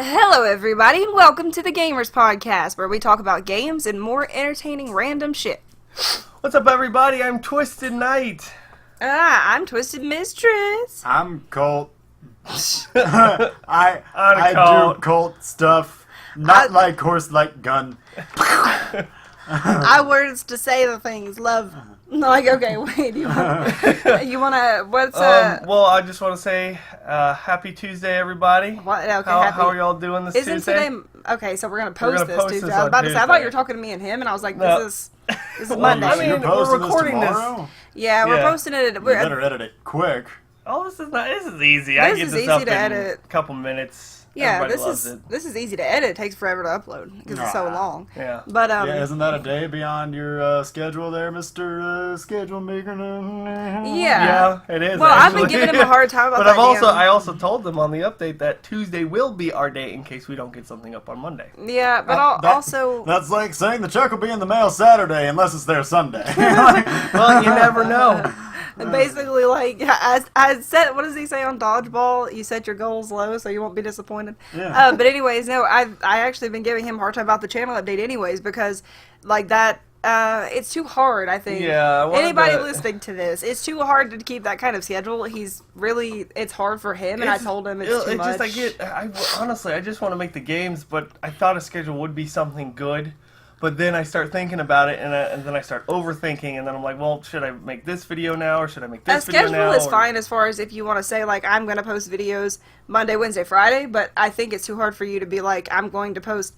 Hello everybody, and welcome to the G.A.M.E.R.S podcast, where we talk about games and more entertaining random shit. What's up, everybody? I'm Twisted Knight. I'm Twisted Mistress. I'm Colt. I do Colt stuff. Not like horse, like gun. I words to say the things, love. Like, okay, wait, you wanna, Well, I just want to say, happy Tuesday, everybody. What, okay, how are y'all doing this Isn't Tuesday? Today, okay, so we're gonna post this post Tuesday. this I was on about to say, I thought Tuesday. you were talking to me and him, and I was like, No. this is Monday. I mean, You're posting we're recording this this. tomorrow? Yeah, we're posting it. You better edit it quick. Oh, this is easy. I This get is this easy up to in edit. a couple minutes. Yeah, Everybody loves it. this is easy to edit. It takes forever to upload because it's so long. Yeah. But Yeah, isn't that a day beyond your schedule there, Mr. Schedule Maker? yeah. It is. Well, I've been actually. giving him a hard time about But that. I also told them on the update that Tuesday will be our day in case we don't get something up on Monday. Yeah, but also That's like saying the check will be in the mail Saturday unless it's there Sunday. Well, you never know. basically, like, I said, what does he say on Dodgeball? You set your goals low so you won't be disappointed. Yeah. But anyways, no, I actually been giving him a hard time about the channel update anyways because, like, that, it's too hard, I think. Yeah. Anybody listening to this, it's too hard to keep that kind of schedule. It's hard for him, and I told him it's too much. Honestly, I just want to make the games, but I thought a schedule would be something good. But then I start thinking about it, and then I start overthinking, and then I'm like, well, should I make this video now, or should I make this video now? A schedule is fine as far as if you want to say, like, I'm going to post videos Monday, Wednesday, Friday, but I think it's too hard for you to be like, I'm going to post,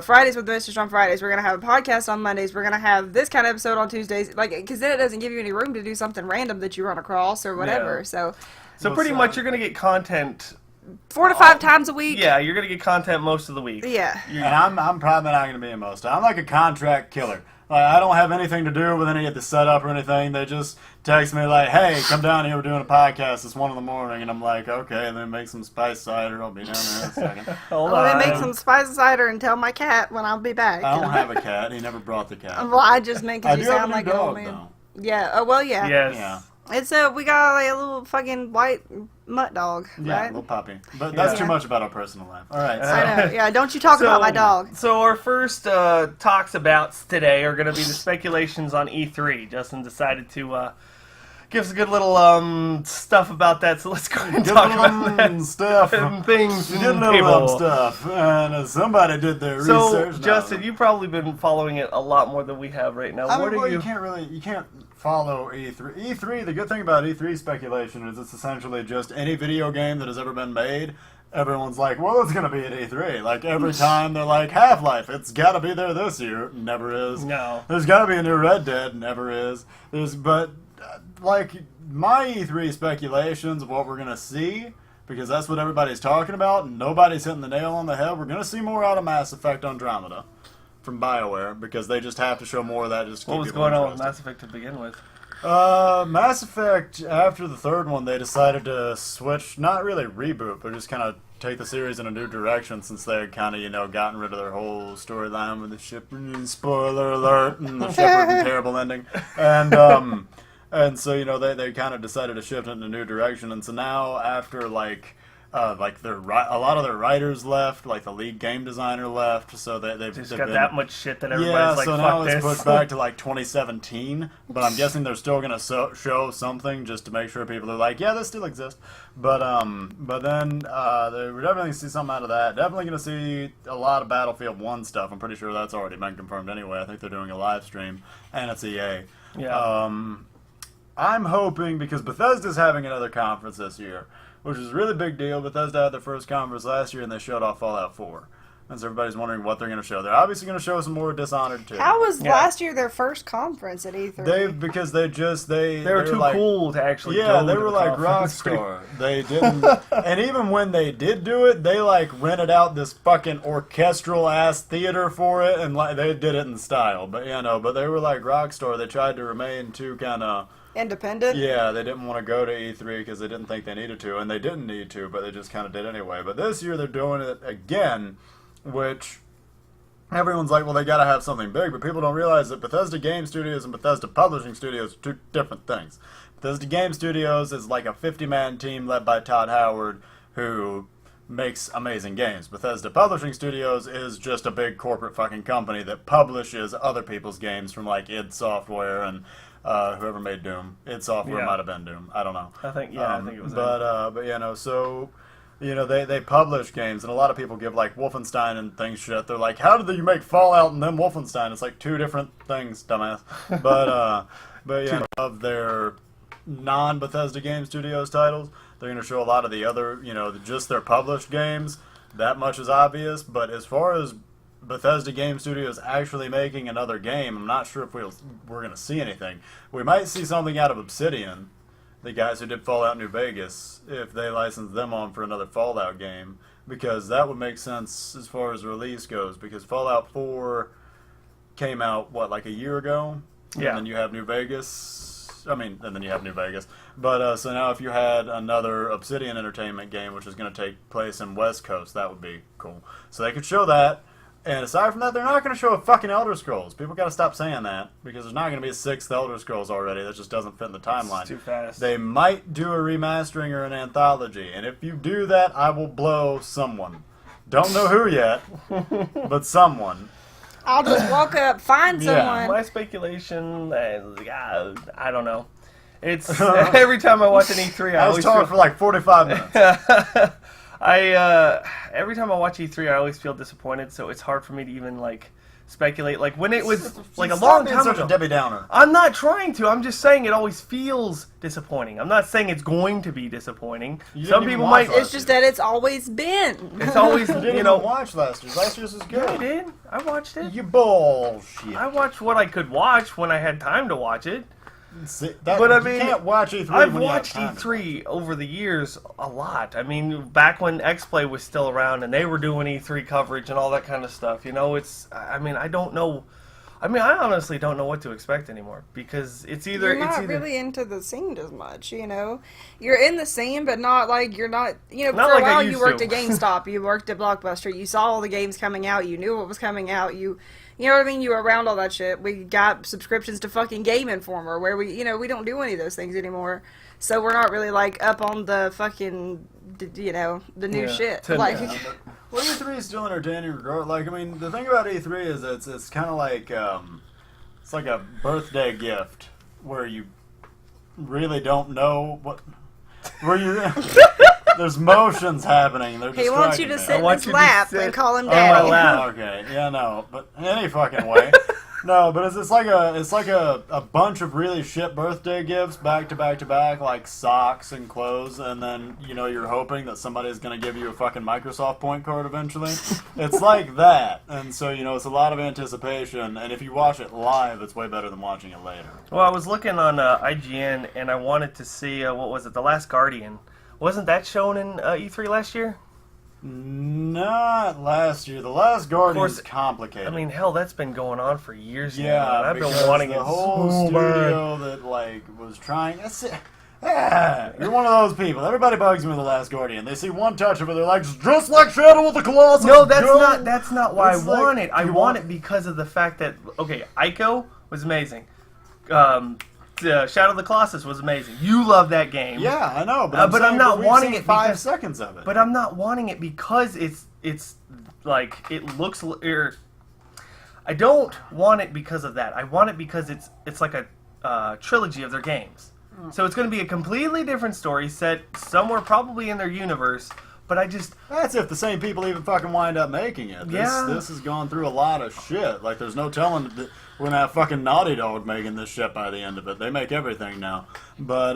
Fridays with the Mistress on Fridays, we're going to have a podcast on Mondays, we're going to have this kind of episode on Tuesdays, like, because then it doesn't give you any room to do something random that you run across or whatever, So pretty much you're going to get content 4 to 5 times a week. Yeah, you're gonna get content most of the week. Yeah. And I'm probably not going to be in most. I'm like a contract killer. Like, I don't have anything to do with any of the setup or anything. They just text me like, hey, come down here, we're doing a podcast. It's 1 a.m. And I'm like, okay, then make some spice cider. I'll be down there in a second. Let me make some spice cider and tell my cat when I'll be back. I don't have a cat. He never brought the cat. Well, I just make because you sound like an an old man. Though. Yeah. Oh, well, yeah. Yes. Yeah. It's we got like, a little fucking white mutt dog, Yeah, right? a little puppy. But that's too much about our personal life. All right. So. I know. Yeah, don't you talk about my dog. So our first talks abouts today are going to be the speculations on E3. Justin decided to give us a good little stuff about that, so let's go ahead and talk about that. Stuff. And things and Good little stuff. And somebody did their research. So, Justin, you've probably been following it a lot more than we have right now. You can't follow E3. E3, the good thing about E3 speculation is it's essentially just any video game that has ever been made. Everyone's like, well, it's going to be at E3. Like, every time they're like, Half-Life, it's got to be there this year. Never is. No. There's got to be a new Red Dead. Never is. Like, my E3 speculations of what we're going to see, because that's what everybody's talking about, and nobody's hitting the nail on the head, we're going to see more out of Mass Effect Andromeda from BioWare, because they just have to show more of that just to keep What was people going on with interested. Mass Effect to begin with? Mass Effect, after the third one, they decided to switch, not really reboot, but just kind of take the series in a new direction, since they had kind of, gotten rid of their whole storyline with the Shepard, spoiler alert, and the Shepard terrible ending. And so, they kind of decided to shift it in a new direction. And so now, after, a lot of their writers left, like the lead game designer left, so they've got that much shit that everybody's like, so fuck now this. it's pushed back to, 2017. But I'm guessing they're still going to show something just to make sure people are like, yeah, this still exists. But then we're definitely going to see something out of that. Definitely going to see a lot of Battlefield 1 stuff. I'm pretty sure that's already been confirmed anyway. I think they're doing a live stream, and it's EA. Yeah. I'm hoping, because Bethesda's having another conference this year, which is a really big deal. Bethesda had their first conference last year, and they showed off Fallout 4. And so everybody's wondering what they're going to show. They're obviously going to show some more Dishonored 2. How was last year their first conference at E3? Because they were too like, cool to actually yeah, go they to were the like conference. Rockstar. They didn't, and even when they did do it, they like rented out this fucking orchestral ass theater for it, and like they did it in style. But but they were like Rockstar. They tried to remain too kind of independent. Yeah, they didn't want to go to E3 because they didn't think they needed to, and they didn't need to, but they just kind of did anyway. But this year they're doing it again, which everyone's like, well, they got to have something big, but people don't realize that Bethesda Game Studios and Bethesda Publishing Studios are two different things. Bethesda Game Studios is like a 50-man team led by Todd Howard who makes amazing games. Bethesda Publishing Studios is just a big corporate fucking company that publishes other people's games from like id Software and whoever made Doom. id Software might have been Doom. I don't know. I think it was. So they publish games, and a lot of people give like Wolfenstein and things shit. They're like, how did you make Fallout and then Wolfenstein? It's like two different things, dumbass. Of their non-Bethesda Game Studios titles, they're going to show a lot of the other, just their published games. That much is obvious, but as far as Bethesda Game Studios actually making another game, I'm not sure if we're going to see anything. We might see something out of Obsidian, the guys who did Fallout New Vegas, if they license them on for another Fallout game, because that would make sense as far as release goes, because Fallout 4 came out, like a year ago? Yeah. And then you have New Vegas. But, so now if you had another Obsidian Entertainment game, which is going to take place in West Coast, that would be cool. So they could show that. And aside from that, they're not going to show a fucking Elder Scrolls. People got to stop saying that, because there's not going to be a 6th Elder Scrolls already. That just doesn't fit in the timeline. It's too fast. They might do a remastering or an anthology, and if you do that, I will blow someone. Don't know who yet, but someone. I'll just walk up, find someone. My specation, I don't know. It's every time I watch an E3, I was talking for like 45 minutes. Every time I watch E3, I always feel disappointed. So it's hard for me to even speculate. Like when it was like a long time such ago. a Debbie Downer. I'm not trying to. I'm just saying it always feels disappointing. I'm not saying it's going to be disappointing. Some people might. It's just that it's always been. It's always You didn't even watch last year's. Last year's was good. Yeah, I did. I watched it. You bullshit. I watched what I could watch when I had time to watch it. But I mean, you can't watch E3 I've when you have watched time. E3 over the years a lot. I mean, back when X-Play was still around and they were doing E3 coverage and all that kind of stuff. I don't know. I honestly don't know what to expect anymore, because You're not really into the scene as much, You're in the scene, but not like you're not, Not for like a I while you used worked to. at GameStop, you worked at Blockbuster, you saw all the games coming out, you knew what was coming out, you know what I mean? You were around all that shit. We got subscriptions to fucking Game Informer, where we don't do any of those things anymore. So we're not really up on the fucking, the new shit. Well, E3 is still entertaining regardless. The thing about E3 is it's kind of like it's like a birthday gift where you really don't know there's motions happening. They're he wants you to sit in his lap and call him on daddy. my lap. Okay, yeah, no, but any fucking way. No, but it's like a bunch of really shit birthday gifts back to back to back, like socks and clothes, and then you're hoping that somebody's gonna give you a fucking Microsoft point card eventually. It's like that, and so it's a lot of anticipation. And if you watch it live, it's way better than watching it later. Well, I was looking on IGN and I wanted to see what was it, The Last Guardian. Wasn't that shown in E3 last year? Not last year. The Last Guardian is complicated. I mean, hell, that's been going on for years now. Yeah, I've because been wanting the it whole so studio bad. that was trying. You're one of those people. Everybody bugs me with The Last Guardian. They see one touch of it, they're like, it's just like Shadow of the Colossus. No, that's not why I want it. I want it because of the fact that Ico was amazing. Shadow of the Colossus was amazing. You love that game. Yeah, I know, but I'm not wanting it 5 seconds of it. But I'm not wanting it because it's like it looks. I don't want it because of that. I want it because it's like a trilogy of their games. So it's going to be a completely different story set somewhere probably in their universe. But that's if the same people even fucking wind up making it. This has gone through a lot of shit. Like, there's no telling that we're gonna have fucking Naughty Dog making this shit by the end of it. They make everything now. But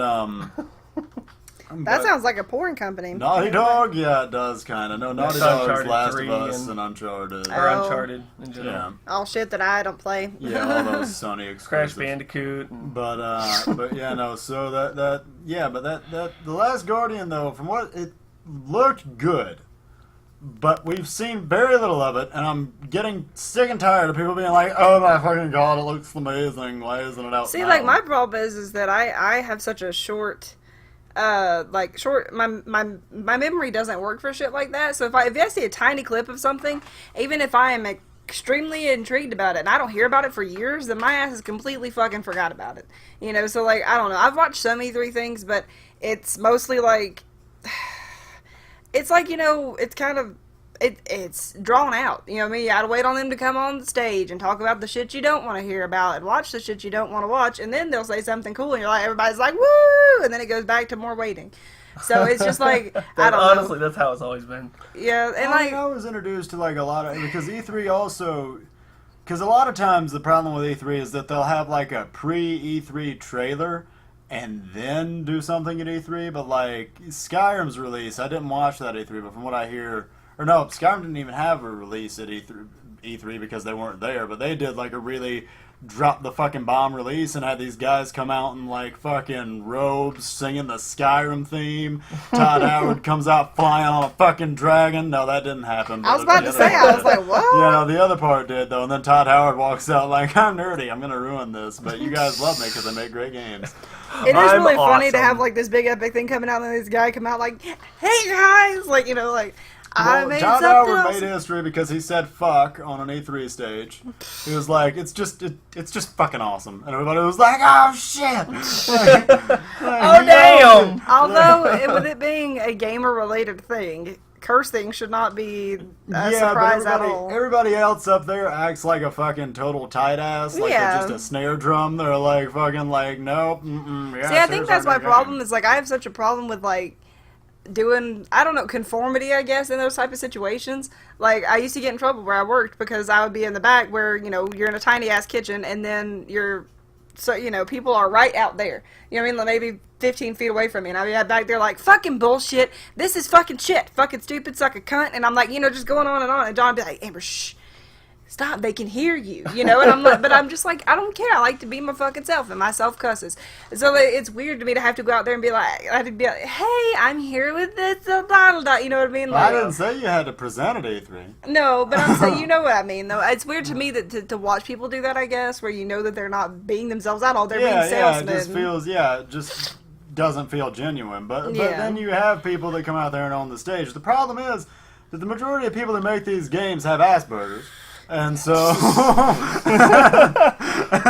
That sounds like a porn company. Naughty Dog, yeah, it does kind of. No, Naughty Dog's Uncharted Last 3 of Us and Uncharted. Or Uncharted in general. Yeah, All shit that I don't play. yeah, all those Sony Crash exclusives. Bandicoot. But yeah, no. So that the Last Guardian though, from what it looked good, but we've seen very little of it, and I'm getting sick and tired of people being like, "Oh my fucking god, it looks amazing. Why isn't it out See, now?" like, my problem is that I have such a short, my memory doesn't work for shit like that. So if I see a tiny clip of something, even if I am extremely intrigued about it and I don't hear about it for years, then my ass has completely fucking forgot about it. You know, so like, I don't know. I've watched some E3 things, but it's mostly like, it's like, you know, it's kind of, it's drawn out. You know what I mean? You gotta wait on them to come on the stage and talk about the shit you don't want to hear about and watch the shit you don't want to watch, and then they'll say something cool and you're like, everybody's like, woo! And then it goes back to more waiting. So it's just like, I don't know. Honestly, that's how it's always been. Yeah, and like, I was introduced to like a lot of, because E3 also, because a lot of times the problem with E3 is that they'll have like a pre-E3 trailer and then do something at E3, but like Skyrim's release, I didn't watch that E3, but from what I hear, or no, Skyrim didn't even have a release at E3 because they weren't there, but they did like a really drop the fucking bomb release and had these guys come out in like fucking robes singing the Skyrim theme. Todd Howard comes out flying on a fucking dragon. No, that didn't happen. I was about to say, I was like, what? Yeah, no, the other part did though, and then Todd Howard walks out like, I'm nerdy, I'm gonna ruin this, but you guys love me because I make great games. It is really funny to awesome. have like this big epic thing coming out and then this guy come out like, hey guys, like, you know, like, I made Todd something Howard else. made history because he said "fuck" on an E3 stage. He was like, "It's just fucking awesome," and everybody was like, "Oh shit!" Oh damn! Although, with it being a gamer-related thing, cursing should not be a surprise at all. Everybody else up there acts like a fucking total tight ass, like Yeah. they're just a snare drum. They're like fucking like, nope. Yeah, See, I think that's my seriously, problem. Is like I have such a problem with like doing, I don't know, conformity, I guess, in those type of situations. Like, I used to get in trouble where I worked because I would be in the back where, you know, you're in a tiny ass kitchen and then you're, so, you know, people are right out there. You know what I mean? Like, maybe 15 feet away from me. And I'd be back there like, fucking bullshit. This is fucking shit. Fucking stupid, suck a cunt. And I'm like, you know, just going on. And John would be like, Amber, shh. Stop, they can hear you, you know, and I'm like, but I'm just like, I don't care, I like to be my fucking self, and my self cusses, so it's weird to me to have to go out there and be like, I have to be like, hey, I'm here with this, you know what I mean, like, I didn't say you had to present at E3. no, but I'm saying, you know what I mean, though, it's weird to me that to watch people do that, I guess, where you know that they're not being themselves at all, they're being salesmen. It just doesn't feel genuine, but Yeah. then you have people that come out there and on the stage. The problem is that the majority of people that make these games have Asperger's. And so, Oh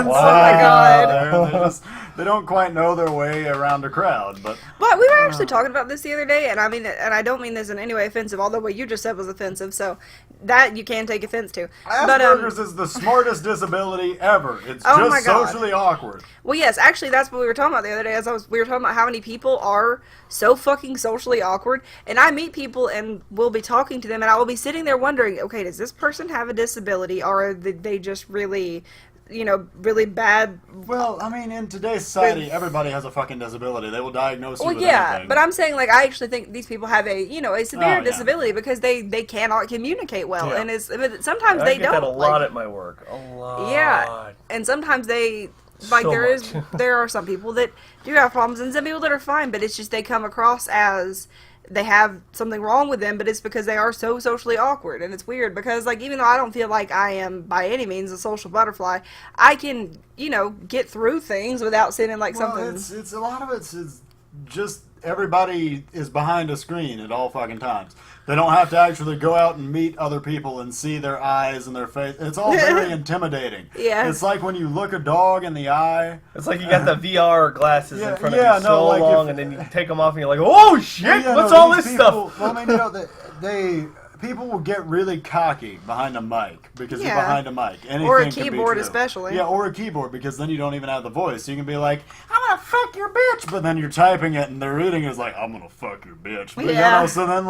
my God. they don't quite know their way around a crowd. But we were actually talking about this the other day, and I mean, and I don't mean this in any way offensive, although what you just said was offensive, so that you can take offense to. Asperger's is the smartest disability ever. It's Oh my just God. socially awkward. Well, yes, actually, that's what we were talking about the other day. We were talking about how many people are so fucking socially awkward, and I meet people and we'll be talking to them, and I will be sitting there wondering, okay, does this person have a disability, or are they just really, you know, really bad? Well, I mean, in today's society, everybody has a fucking disability. They will diagnose you Well, with yeah, anything. but I'm saying, like, I actually think these people have a, you know, a severe Oh, yeah. disability because they cannot communicate well, Yeah. and but sometimes I they get don't. that a lot like, at my work. A lot. Yeah, and sometimes they, like, So there are some people that do have problems, and some people that are fine, but it's just they come across as they have something wrong with them, but it's because they are so socially awkward, and it's weird because, like, even though I don't feel like I am by any means a social butterfly, I can, you know, get through things without seeming like something. It's a lot of it's just everybody is behind a screen at all fucking times. They don't have to actually go out and meet other people and see their eyes and their face. It's all very intimidating. Yeah. It's like when you look a dog in the eye. It's like you got the VR glasses Yeah, in front yeah, of you no, so like long, if- and then you take them off, and you're like, "Oh shit! Yeah, What's no, all these this people, stuff?" Well, I mean, you know, people will get really cocky behind a mic because Yeah. you're behind a mic. Anything Or a can be keyboard true. especially. Yeah, or a keyboard because then you don't even have the voice. So you can be like, "I'm gonna fuck your bitch," but then you're typing it and they're reading it is like, "I'm gonna fuck your bitch." But, Yeah. You know, so then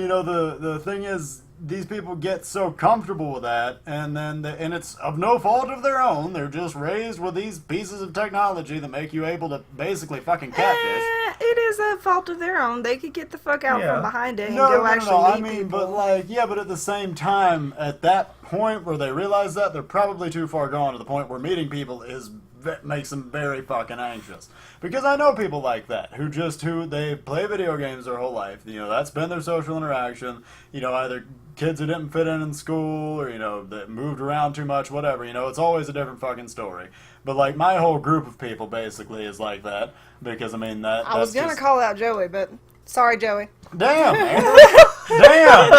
you know, the thing is, these people get so comfortable with that, and then and it's of no fault of their own. They're just raised with these pieces of technology that make you able to basically fucking catfish. it is a fault of their own. They could get the fuck out Yeah. from behind it and No, go no, actually no. I meet mean, people. but like, yeah, but at the same time, at that point where they realize that, they're probably too far gone to the point where meeting people makes them very fucking anxious. Because I know people like that who they play video games their whole life. You know, that's been their social interaction. You know, either kids who didn't fit in school, or, you know, that moved around too much, whatever. You know, it's always a different fucking story. But like, my whole group of people basically is like that. Because I mean I was gonna call out Joey, but sorry, Joey. Damn, Andrew. Damn.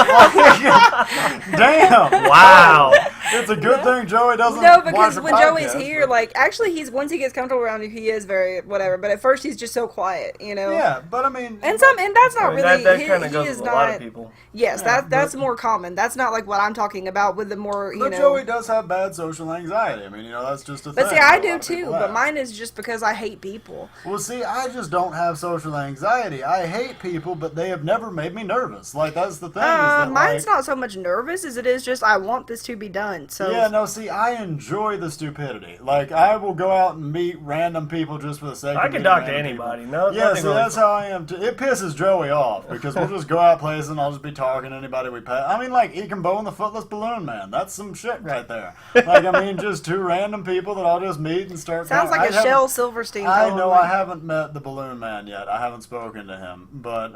Damn. Wow. It's a good thing Joey doesn't No, because watch when the Joey's podcast, here, but- like, actually, once he gets comfortable around you, he is very whatever. But at first, he's just so quiet, you know. Yeah, but I mean... And that's not I mean, really. that he kind of he goes is with not. a lot of people. Yes, Yeah, that's but- more common. That's not like what I'm talking about with the more, you But know. Joey does have bad social anxiety. I mean, you know, that's just a thing. But see, I that a do lot of too. people But have. mine is just because I hate people. Well, see, I just don't have social anxiety. I hate people, but they have never made me nervous. Like, that's the thing. Is that, Mine's like, not so much nervous as it is just I want this to be done. So Yeah, no, see, I enjoy the stupidity. Like, I will go out and meet random people just for the sake of I can meeting talk to random anybody. people. No, Yeah, nothing see, really that's how I am. It pisses Joey off because we'll just go out places and I'll just be talking to anybody we pass. I mean, like Ekambo and the Footless Balloon Man. That's some shit right there. Like, I mean, just two random people that I'll just meet and start. sounds like a Shel Silverstein. I poem. know I haven't met the Balloon Man yet. I haven't spoken to him, but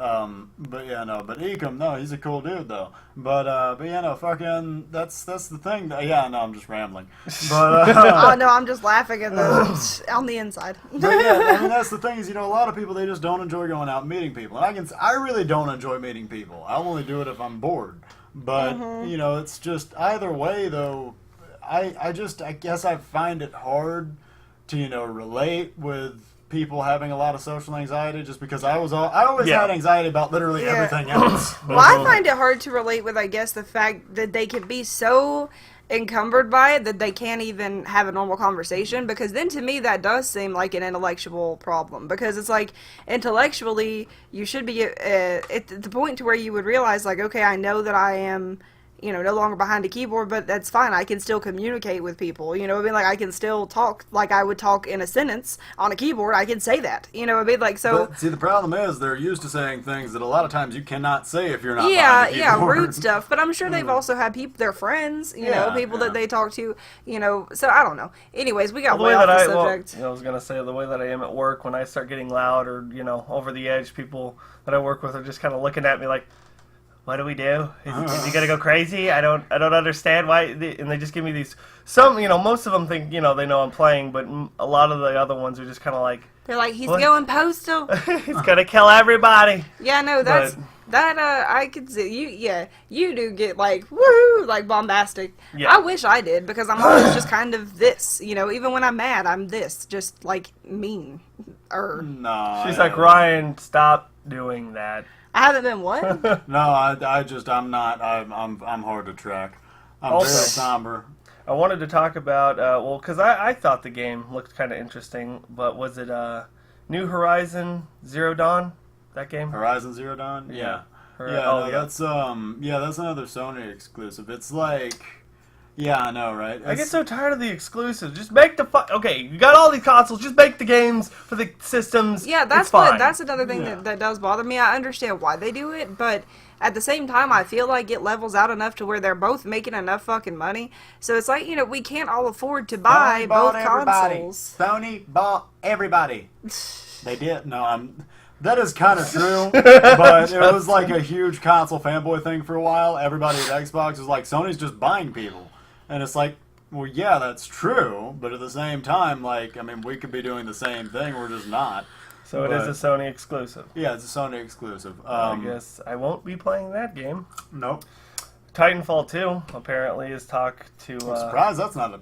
yeah, no. But Ekam, no, he's a cool dude though. But yeah, no, fucking, that's the thing. Yeah, no, I'm just rambling. But Oh no, I'm just laughing at the on the inside. but yeah, I mean, that's the thing is, you know, a lot of people, they just don't enjoy going out and meeting people. And I really don't enjoy meeting people. I'll only do it if I'm bored. But, you know, it's just, either way, though, I guess I find it hard to, you know, relate with people having a lot of social anxiety just because I always Yeah. had anxiety about literally Yeah. everything else. Well, I find it hard to relate with, I guess, the fact that they can be so encumbered by it that they can't even have a normal conversation, because then to me that does seem like an intellectual problem, because it's like intellectually you should be at the point to where you would realize, like, okay, I know that I am, you know, no longer behind a keyboard, but that's fine. I can still communicate with people. You know what I mean? Like, I can still talk like I would talk in a sentence on a keyboard. I can say that. You know what I mean? Like, so... But see, the problem is they're used to saying things that a lot of times you cannot say if you're not yeah, behind a yeah, keyboard. rude stuff. But I'm sure they've also had people, their friends, you know, Yeah, people yeah. that they talk to, you know. So I don't know. Anyways, we got The way way off that the subject. I was gonna say the way that I am at work, when I start getting loud or, you know, over the edge, people that I work with are just kind of looking at me like, what do we do? Is he gonna go crazy? I don't understand why. And they just give me these. Some, you know, most of them think, you know, they know I'm playing, but a lot of the other ones are just kind of like, They're like, he's What? going postal. he's gonna kill everybody. Yeah, no, that's But- I could see you. Yeah, you do get like woohoo, like bombastic. Yeah. I wish I did, because I'm always just kind of this. You know, even when I'm mad, I'm this, just like mean. Or No. She's like, Ryan, stop doing that. I haven't been what? No, I'm not. I'm hard to track. I'm Also- very somber. I wanted to talk about, well, because I thought the game looked kind of interesting, but was it New Horizon Zero Dawn? That game? Horizon Zero Dawn. Yeah. Yeah, That's another Sony exclusive. It's like, yeah, I know, right? I get so tired of the exclusives. Just make the okay, you got all these consoles, just make the games for the systems. Yeah, that's it's fine. that's another thing Yeah. that does bother me. I understand why they do it, but at the same time, I feel like it levels out enough to where they're both making enough fucking money. So it's like, you know, we can't all afford to buy Sony bought both everybody. consoles. Sony bought everybody. They did. No, that is kind of true, but it was like a huge console fanboy thing for a while. Everybody at Xbox was like, Sony's just buying people. And it's like, well, yeah, that's true, but at the same time, like, I mean, we could be doing the same thing, we're just not. So it is a Sony exclusive. Yeah, it's a Sony exclusive. I guess I won't be playing that game. Nope. Titanfall 2 apparently is talk to... I'm surprised that's not a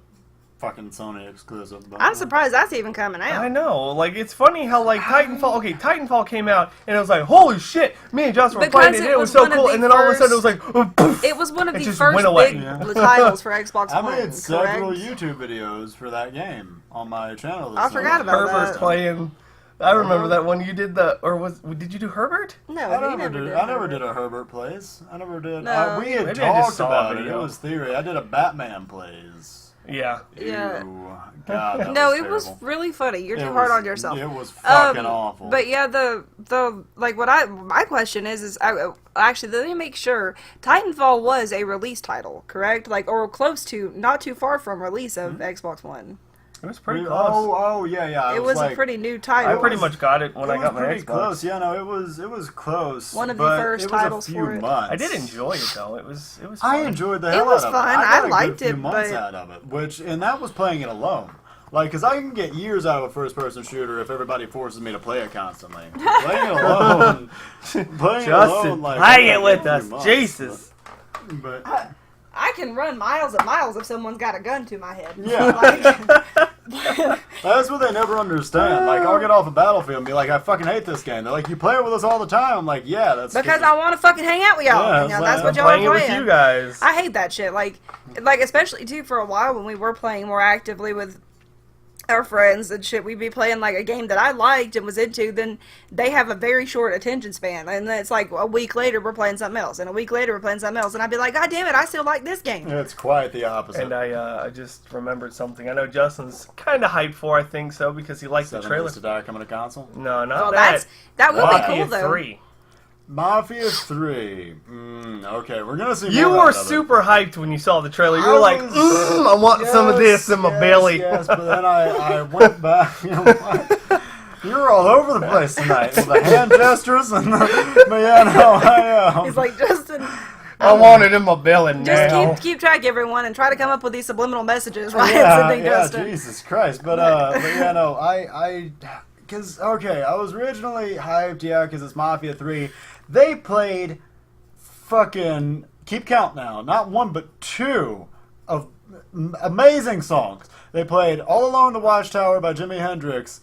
fucking Sony exclusive. But, I'm surprised that's even coming out. I know, like, it's funny how, like, Titanfall came out, and it was like, holy shit, me and Josh were Because playing it, it it was was so one of cool, the and then all of a sudden it was first- like, oh, poof, It was one of it the just first went away. big Yeah. titles for Xbox I One, made several correct? YouTube videos for that game on my channel. I forgot about Herbert that. playing... I remember that one you did did you do Herbert? No, I he never never did. did. I never did a Herbert plays. I never did. No. We had Maybe I just talked saw a about it. It video. was theory. I did a Batman plays. Yeah. Yeah. Ew. God, that No, was it was terrible. really funny. You're It too hard was- on yourself. It was fucking awful. But yeah, the like my question is actually let me make sure Titanfall was a release title, correct? Like or close to, not too far from release of Xbox One. It was pretty close. Oh, yeah. It was like, a pretty new I title. pretty much got it when it I got was my pretty Xbox. close. Yeah, no, it was close. One of the but first it was titles a few for it. months. I did enjoy it though. It was fun. I enjoyed the hell was out of fun. it. I got I a liked good few it, months but- out of it, and that was playing it alone. Like, because I can get years out of a first-person shooter if everybody forces me to play it constantly. Playing it alone, Justin, like, play I it got with a few us, months, Jesus. But I can run miles and miles if someone's got a gun to my head. Yeah. That's what they never understand. Like, I'll get off a battlefield and be like, I fucking hate this game. They're like, you play it with us all the time. I'm like, yeah, that's because I want to fucking hang out with y'all. Yeah, You know, it's that's like, what I'm y'all are playing it with playing. you guys. I hate that shit. Like especially too for a while when we were playing more actively with our friends and shit, we'd be playing like a game that I liked and was into, then they have a very short attention span, and then it's like a week later we're playing something else, and a week later we're playing something else, and I'd be like, God damn it, I still like this game. It's quite the opposite. And I just remembered something. I know Justin's kind of hyped for. I think so because he liked the 7 trailer. Days to Die coming to console. No, not Well, that. that would Why? be cool Mafia though. 3. Mafia 3. Okay, we're gonna see. You more were out of it. super hyped when you saw the trailer. You I were like, was- I want some of this in my belly. Yes, but then I went back. You were all over the place tonight with the hand gestures and but yeah, no, He's like, Justin, I want it in my belly now. just keep track, everyone, and try to come up with these subliminal messages while yeah, sending Justin. Jesus Christ. But yeah, no, because I was originally hyped, because it's Mafia 3. They played fucking keep count now, not one but two of amazing songs. They played "All Alone in the Watchtower" by Jimi Hendrix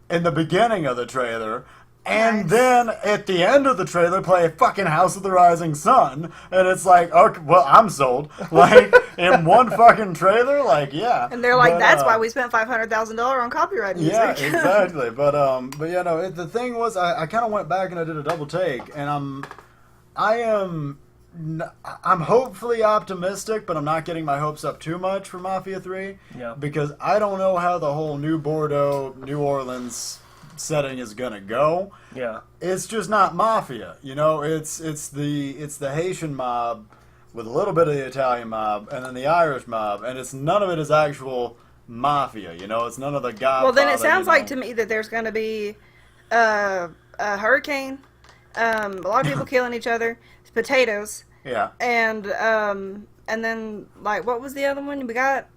in the beginning of the trailer. And Nice. then at the end of the trailer, play fucking House of the Rising Sun, and it's like, okay, well, I'm sold. Like in one fucking trailer, like yeah. And they're like, But, that's why we spent $500,000 on copyright music. yeah, exactly. But yeah, no. The thing was, I kind of went back and I did a double take, and I'm hopefully optimistic, but I'm not getting my hopes up too much for Mafia 3. Yeah. Because I don't know how the whole New Bordeaux, New Orleans setting is gonna go. Yeah. It's just not Mafia, It's the Haitian mob with a little bit of the Italian mob, and then the Irish mob, and it's none of it is actual Mafia. It's none of the Godfather. Well, then it sounds like to me that there's going to be a hurricane, a lot of people killing each other, potatoes, Yeah. and then like what was the other one? We got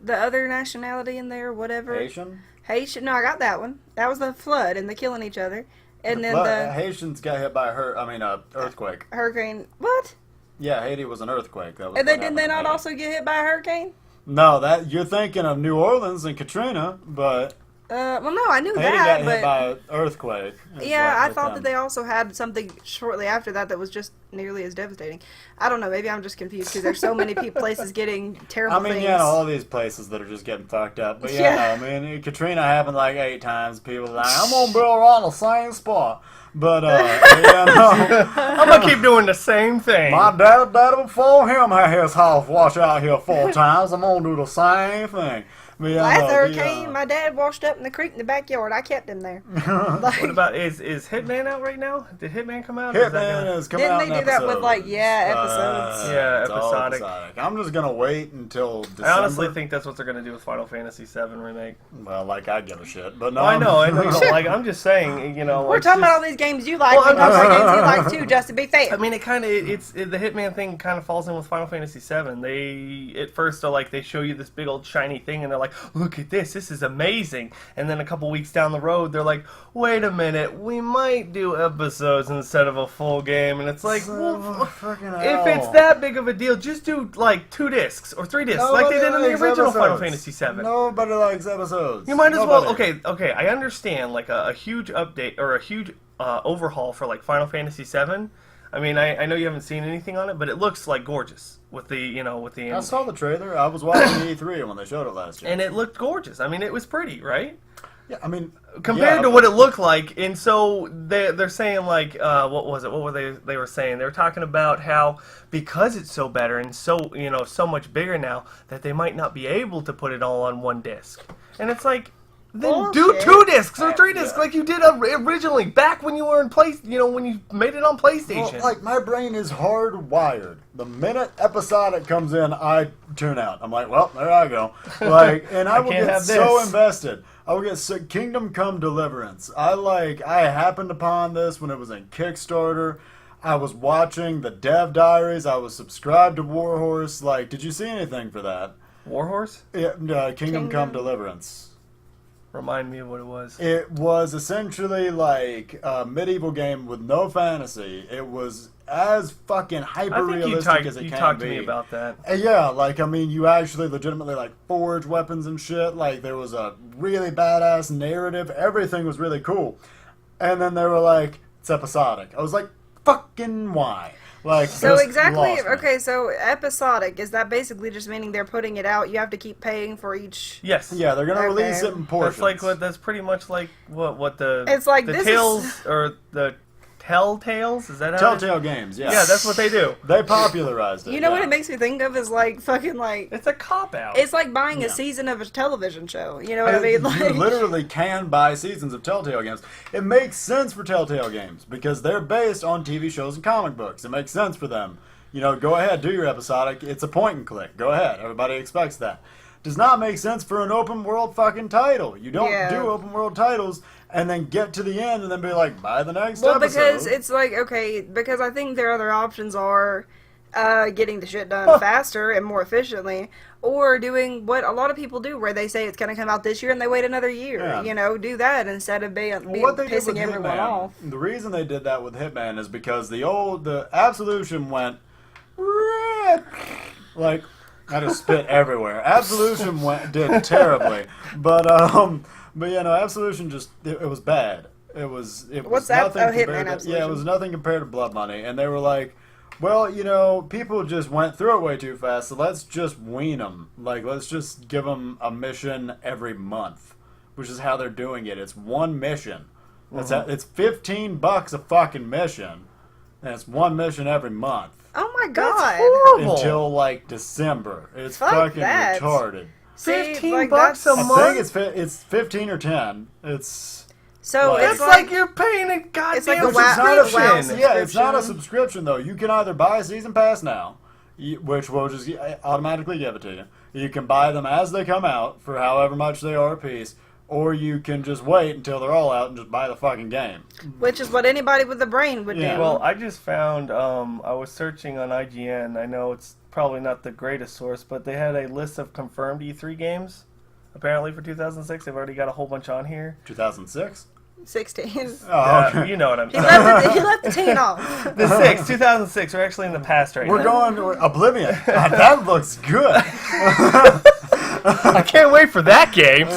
the other nationality in there, whatever. Haitian. Haitian. No, I got that one. That was the flood and the killing each other, and then But the Haitians got hit by earthquake. hurricane. What? Yeah, Haiti was an earthquake. That was And what didn't they happened not in Haiti. also get hit by a hurricane? No, that you're thinking of New Orleans and Katrina, but Well, no, I knew Haiti that, got but hit by an earthquake. Is yeah, what I with thought them. that they also had something shortly after that was just nearly as devastating. I don't know. Maybe I'm just confused because there's so many places getting terrible I mean, things. all these places that are just getting fucked up. But Yeah. I mean, Katrina happened like 8 times. People are like, I'm gonna build around the same spot. But I'm gonna keep doing the same thing. my dad before him had his house washed out here 4 times. I'm gonna do the same thing. But Last hurricane, my dad washed up in the creek in the backyard. I kept him there. Like, What about is Hitman out right now? Did Hitman come out? Is that Hitman gonna- is coming Didn't out they in do that with, episodes. like, episodes? Yeah, it's all episodic. I'm just gonna wait until December. I honestly think that's what they're gonna do with Final Fantasy VII remake. Well, like I give a shit, but no. I know. Like I'm just saying, we're talking about all these games you like. Well, We're talking about games you like too, just to be fair. I mean, the Hitman thing kind of falls in with Final Fantasy VII. They at first are like they show you this big old shiny thing, and they're like, "Look at this! This is amazing!" And then a couple weeks down the road, they're like, "Wait a minute, we might do episodes instead of a full game." And it's like, well, if it's that big of a deal, just do like 2 discs or 3 discs, like they did in the original Final Fantasy VII. Nobody likes episodes. You might as well. Nobody. Okay. I understand like a huge update or a huge overhaul for like Final Fantasy VII. I mean, I know you haven't seen anything on it, but it looks like gorgeous with the I saw the trailer. I was watching E3 when they showed it last year. and it looked gorgeous. I mean, it was pretty, right? Yeah, I mean, compared yeah, to what it looked like. And so they're saying like, what was it? What were they were saying? They were talking about how because it's so better and so so much bigger now that they might not be able to put it all on one disc. And it's like, then do Bullshit. 2 discs or 3 discs Yeah. like you did originally back when you were in when you made it on PlayStation. Well, like, my brain is hardwired. The minute episodic comes in, I tune out. I'm like, well, there I go. Like, and I will can't get have so this. invested. I will get so Kingdom Come Deliverance. I happened upon this when it was in Kickstarter. I was watching the Dev Diaries. I was subscribed to Warhorse. Like, did you see anything for that? Warhorse? Yeah, Kingdom Come Kingdom? Deliverance. Remind me of what it was. It was essentially like a medieval game with no fantasy. It was as fucking hyper I think realistic as it you can talked be. to me about that. Yeah, like, I mean, you actually legitimately like forge weapons and shit. Like, there was a really badass narrative. Everything was really cool. And then they were like, it's episodic. I was like, fucking why? Like, So this exactly, lost me. okay, so episodic, is that basically just meaning they're putting it out, you have to keep paying for each... Yes. Yeah, they're gonna Okay. release it in portions. That's pretty much like what the It's like, the this Tales is- or the Telltales, is that how Telltale Games, yeah. Yeah, that's what they do. They popularized it. You know what yeah. it makes me think of is like fucking like... It's a cop out. It's like buying Yeah. a season of a television show, you know what I mean? You Like, literally can buy seasons of Telltale Games. It makes sense for Telltale Games because they're based on TV shows and comic books. It makes sense for them. You know, go ahead, do your episodic. It's a point and click. Go ahead. Everybody expects that. Does not make sense for an open world fucking title. You don't Yeah. do open world titles and then get to the end and then be like, buy the next well, episode. because it's like, okay, because I think their other options are getting the shit done faster and more efficiently, or doing what a lot of people do, where they say it's going to come out this year and they wait another year. Yeah. You know, do that instead of being What they did with pissing everyone Hitman, off. the reason they did that with Hitman is because the Absolution went like, I just spit everywhere. Absolution did terribly, but you know, Absolution just it was bad. It was What's that? nothing Oh, Hitman compared to, Absolution. yeah, it was nothing compared to Blood Money, and they were like, well, you know, people just went through it way too fast, so let's just wean them. Like, let's just give them a mission every month, which is how they're doing it. It's one mission. It's $15 a fucking mission, and it's one mission every month. Oh my That's god! horrible. Until like December. It's Fuck fucking that. retarded. See, $15 that's- a I month? think it's 15 or 10. It's So Like- it's It's like you're paying a goddamn It's like a which WoW- is not a WoW subscription. Yeah, it's not a subscription. subscription though. You can either buy a season pass now, which will just automatically give it to you. You can buy them as they come out for however much they are a piece, or you can just wait until they're all out and just buy the fucking game. which is what anybody with a brain would Yeah. do. Well, I just found, I was searching on IGN. I know it's probably not the greatest source, but they had a list of confirmed E3 games. Apparently for 2006, they've already got a whole bunch on here. 2006. 16. Oh, okay. You know what I'm He saying. left the teen off. The 2006. We're actually in the past right We're now. going to Oblivion. That looks good. I can't wait for that game.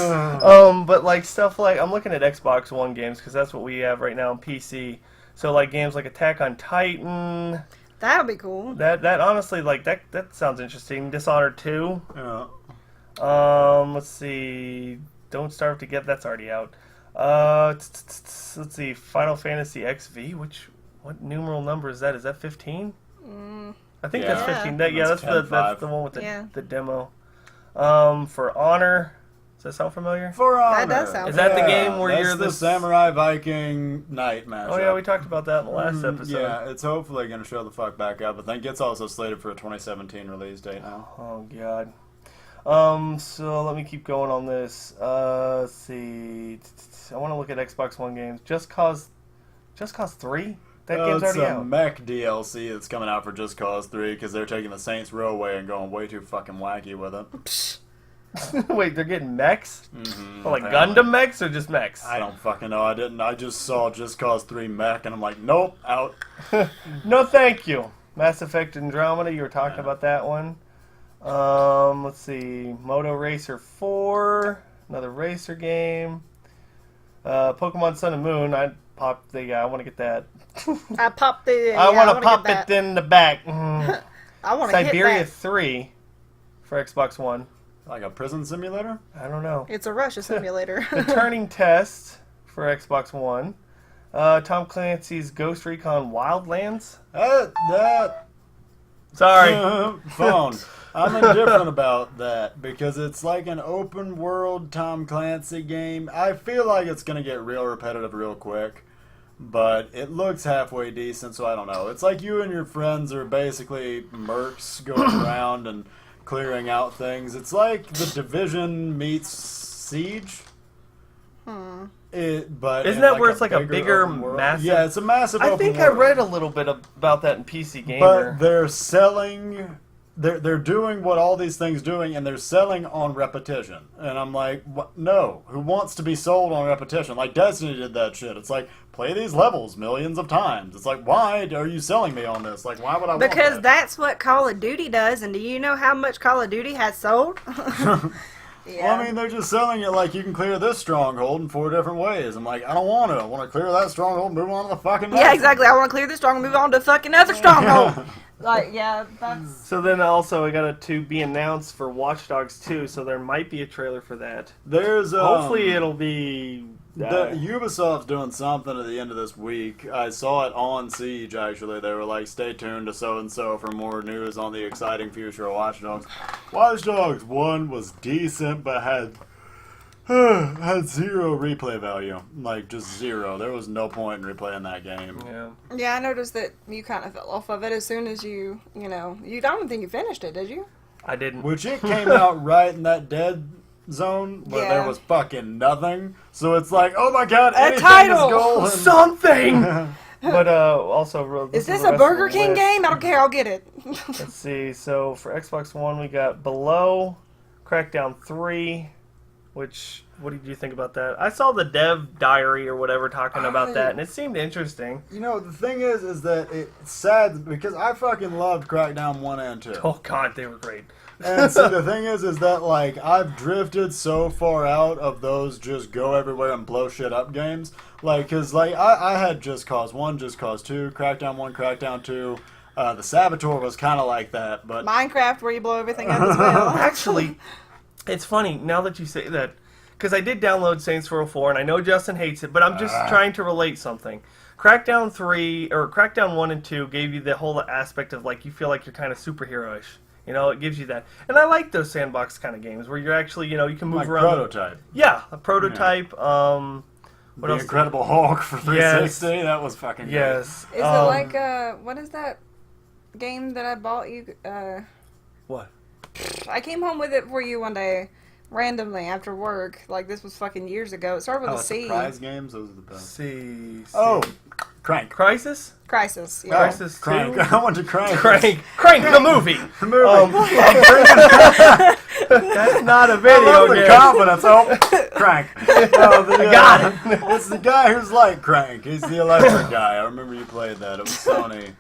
But like stuff like I'm looking at Xbox One games because that's what we have right now on PC. So like games like Attack on Titan. That'll be cool. That honestly like that sounds interesting. Dishonored 2. Yeah. Let's see. Don't Starve to Get. That's already out. Let's see. Final Fantasy XV. What numeral number is that? Is that 15? I think that's Yeah. 15. That's That's 10-5. the one with Yeah. the demo. For Honor. Does that sound familiar? For Honor. does sound Is that the Yeah, game where that's you're the the Samurai Viking Knight matchup? Oh yeah, we talked about that in the last episode. Yeah, it's hopefully going to show the fuck back up. I think it's also slated for a 2017 release date now. Oh god. So let me keep going on this. Let's see. I want to look at Xbox One games. Just Cause 3? That game's It's already a out. mech DLC that's coming out for Just Cause 3 because they're taking the Saints Row way and going way too fucking wacky with it. Wait, they're getting mechs? Mm-hmm, Oh, like Gundam mechs or just mechs? I don't fucking know. I didn't. I just saw Just Cause 3 mech and I'm like, nope, out. No, thank you. Mass Effect Andromeda. You were talking about that one. Let's see. Moto Racer 4. Another racer game. Pokemon Sun and Moon. I want to get that. I popped the. I want to get pop that. it in the back. Mm. I want to hit Siberia that. 3 for Xbox One. Like a prison simulator? I don't know. It's a Russia simulator. The Turning Test for Xbox One. Tom Clancy's Ghost Recon Wildlands. Sorry. Phone. I'm indifferent about that because it's like an open world Tom Clancy game. I feel like it's going to get real repetitive real quick, but it looks halfway decent, so I don't know. It's like you and your friends are basically mercs going around and clearing out things. It's like The Division meets Siege. But isn't that where it's like a bigger, massive? Yeah, it's a massive. I think I read a little bit about that in PC Gamer. But they're selling. They're doing what all these things doing, and they're selling on repetition. And I'm like, what? No, who wants to be sold on repetition? Like Destiny did that shit. It's like, play these levels millions of times. It's like, why are you selling me on this? Like, why would I? Because want that? that's what Call of Duty does. And do you know how much Call of Duty has sold? Yeah. Well, I mean, they're just selling it like you can clear this stronghold in 4 different ways. I'm like, I don't want to. I want to clear that stronghold and move on to the fucking next. Yeah, exactly. I want to clear this stronghold and move on to fucking other stronghold. Like, yeah, that's... So then also I got a to be announced for Watch Dogs 2, so there might be a trailer for that. There's hopefully it'll be... Ubisoft's doing something at the end of this week. I saw it on Siege, actually. They were like, stay tuned to so-and-so for more news on the exciting future of Watch Dogs. Watch Dogs 1 was decent, but had zero replay value. Like, just zero. There was no point in replaying that game. Yeah, I noticed that you kind of fell off of it as soon as you don't think you finished it, did you? I didn't. Which it came out right in that dead zone where there was fucking nothing. So it's like, oh my god, anything title! is golden. Something! But also... Is this a Burger King game? I don't care, I'll get it. Let's see. So for Xbox One, we got Below, Crackdown 3, which... What did you think about that? I saw the dev diary or whatever talking about that, and it seemed interesting. You know, the thing is that it's sad because I fucking loved Crackdown 1 and 2. Oh god, they were great. And see, the thing is that, like, I've drifted so far out of those just go everywhere and blow shit up games. Like, because, like, I had Just Cause 1, Just Cause 2, Crackdown 1, Crackdown 2. The Saboteur was kind of like that, but... Minecraft, where you blow everything up as well. Actually, it's funny, now that you say that, because I did download Saints Row 4, and I know Justin hates it, but I'm just trying to relate something. Crackdown 3, or Crackdown 1 and 2 gave you the whole aspect of, like, you feel like you're kind of superhero-ish. You know, it gives you that. And I like those sandbox kind of games where you're actually, you know, you can move like around. Prototype. Yeah, a Prototype. Yeah. What the else? Incredible Hulk for 360. Yes. That was fucking yes. Is it like, what is that game that I bought you? What? I came home with it for you one day, randomly, after work. Like, this was fucking years ago. It started with a C. Surprise games? Those are the best. C. Oh, Crank. Crisis? Crisis, yeah. Crisis 2? Crank. I went to Crank. Crank, the movie. The movie. That's not a video game. The confidence. Oh, Crank. I got it. It's the guy who's like Crank. He's the electric guy. I remember you played that. It was Sony.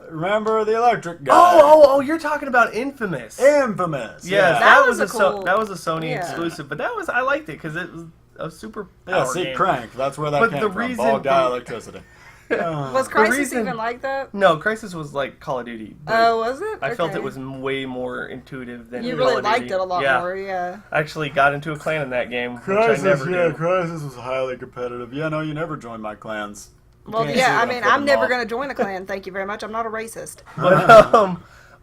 Remember the electric guy? Oh! You're talking about Infamous. Infamous. Yes, Yeah. that was was a cool- that was a Sony yeah. exclusive, but I liked it because it was a super Yeah, see, game. Crank. That's where that But came the from. reason Ball guy the- electricity. Was Crisis reason- even like that? No, Crisis was like Call of Duty. but Oh, was it? I felt Okay. it was way more intuitive than You Call really of liked Duty. it a lot Yeah. more, yeah. I actually got into a clan in that game, which I Crisis, never do. Crisis was highly competitive. Yeah, no, you never joined my clans. You Well, can't yeah, see I what mean, flipping I'm never off. going to join a clan, thank you very much. I'm not a racist.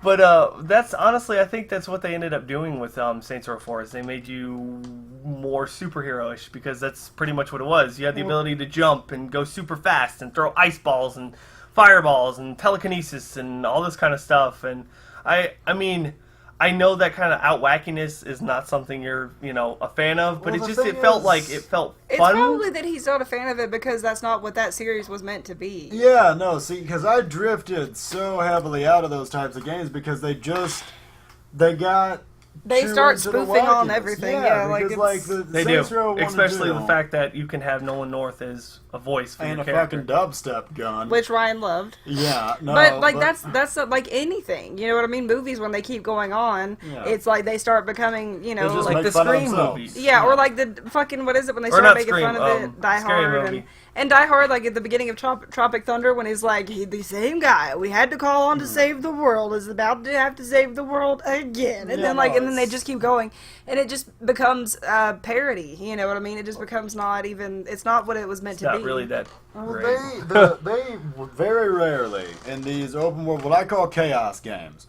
But that's honestly, I think that's what they ended up doing with Saints Row 4 is they made you more superhero-ish because that's pretty much what it was. You had the ability to jump and go super fast and throw ice balls and fireballs and telekinesis and all this kind of stuff. And I mean, I know that kind of out-wackiness is not something you're, a fan of, but Well, it the felt thing is- it felt It's fun. probably that he's not a fan of it because that's not what that series was meant to be. Yeah, no, see, because I drifted so heavily out of those types of games because they got They too start into the spoofing on wackiness. everything, because, it's... like the They Saints do, Row 1 and especially 2 the fact that you can have Nolan North as a voice for and your a character. fucking dubstep gun. Which Ryan loved. Yeah, no, But, like, that's like anything. You know what I mean? Movies, when they keep going on, Yeah. it's like they start becoming, They just like make the fun of Scream themselves. movies. Yeah, or like the fucking, what is it, when they Or start not making Scream, fun of it, Die Scary Hard, Movie. And Die Hard, like at the beginning of Tropic Thunder, when he's like, the same guy we had to call on to save the world is about to have to save the world again, and then they just keep going, and it just becomes parody. You know what I mean? It just becomes it's not what it was meant to be. Not really that. Well, they very rarely in these open world, what I call chaos games.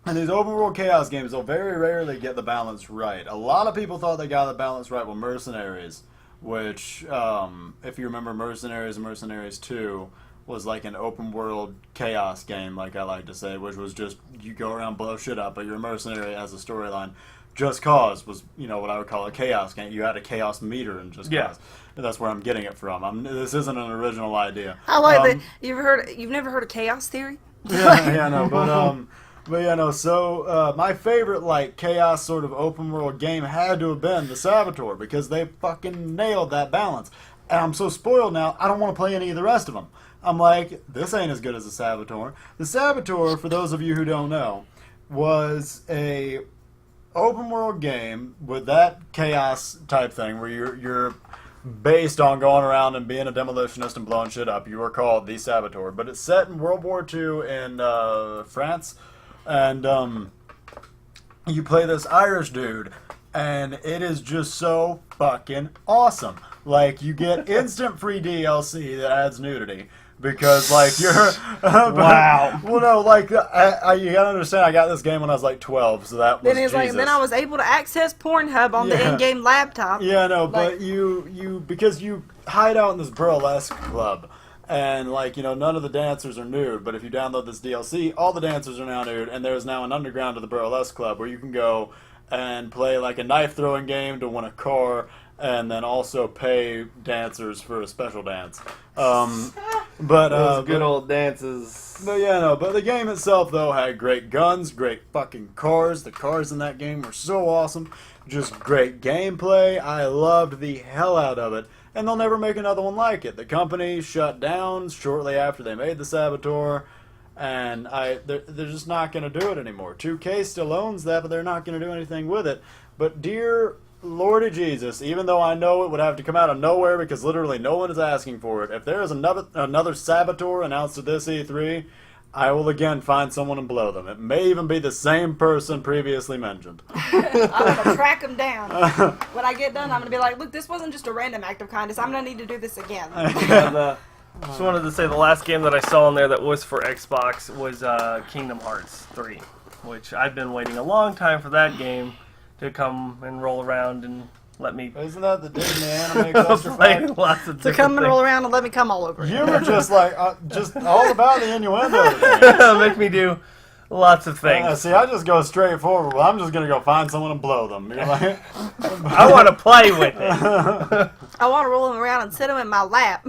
In these open world chaos games, they'll very rarely get the balance right. A lot of people thought they got the balance right with Mercenaries, which, if you remember Mercenaries and Mercenaries 2, was like an open world chaos game, like I like to say, which was just you go around blow shit up, but you're a mercenary as a storyline. Just Cause was, what I would call a chaos game. You had a chaos meter in Just Cause. That's where I'm getting it from. This isn't an original idea. I like that. You've never heard of chaos theory? So my favorite, chaos sort of open world game had to have been The Saboteur, because they fucking nailed that balance. And I'm so spoiled now, I don't want to play any of the rest of them. I'm like, this ain't as good as The Saboteur. The Saboteur, for those of you who don't know, was a open world game with that chaos type thing where you're based on going around and being a demolitionist and blowing shit up. You were called The Saboteur. But it's set in World War II in France. And you play this Irish dude, and it is just so fucking awesome. Like, you get instant free DLC that adds nudity. Because, you're... Wow. Well, no, you gotta understand, I got this game when I was, 12, so that was Then I was able to access Pornhub on the in-game laptop. Yeah, no, but because you hide out in this burlesque club, and, none of the dancers are nude, but if you download this DLC, all the dancers are now nude, and there's now an underground to the burlesque club where you can go and play, a knife-throwing game to win a car, and then also pay dancers for a special dance. Those good old dances. But the game itself, though, had great guns, great fucking cars. The cars in that game were so awesome. Just great gameplay. I loved the hell out of it. And they'll never make another one like it. The company shut down shortly after they made The Saboteur, and they're just not going to do it anymore. 2K still owns that, but they're not going to do anything with it. But dear Lordy Jesus, even though I know it would have to come out of nowhere because literally no one is asking for it, if there is another Saboteur announced at this E3, I will again find someone and blow them. It may even be the same person previously mentioned. I'm going to track them down. When I get done, I'm going to be like, look, this wasn't just a random act of kindness. I'm going to need to do this again. Just wanted to say the last game that I saw on there that was for Xbox was Kingdom Hearts 3, which I've been waiting a long time for that game to come and roll around and let me... Isn't that the Disney anime clusterfuck? Lots of to come and roll around and let me come all over. You were just just all about the innuendo today. Make me do lots of things. See, I just go straight forward. Well, I'm just going to go find someone and blow them. You're like... I want to play with it. I want to roll them around and sit them in my lap.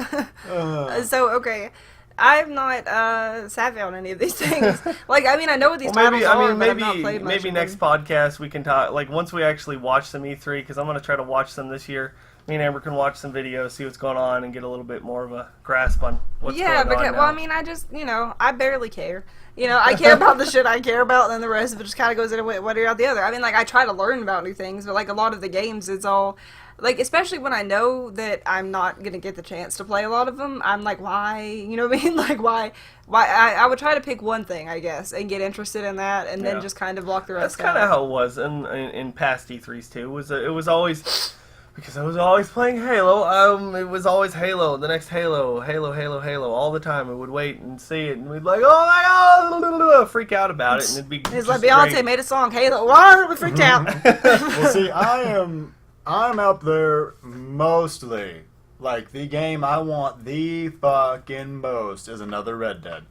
So, okay... I'm not savvy on any of these things. I know what these titles are, but I've not played much maybe of next them. podcast we can talk, once we actually watch some E3, because I'm going to try to watch them this year. Me and Amber can watch some videos, see what's going on, and get a little bit more of a grasp on what's going on now. I just, I barely care. I care about the shit I care about, and then the rest of it just kind of goes in one ear out the other. I try to learn about new things, but, a lot of the games, it's all... especially when I know that I'm not going to get the chance to play a lot of them, I'm like, why? You know what I mean? Why? I would try to pick one thing, I guess, and get interested in that, and then just kind of block the rest out. That's kind of how it was in past E3s, too. It was always... Because I was always playing Halo, it was always Halo, the next Halo, all the time. We would wait and see it, and we'd oh my god, freak out about it, and it'd be It's like Beyonce great. Made a song, Halo, we freaked out. Well, see, I'm up there mostly. The game I want the fucking most is another Red Dead.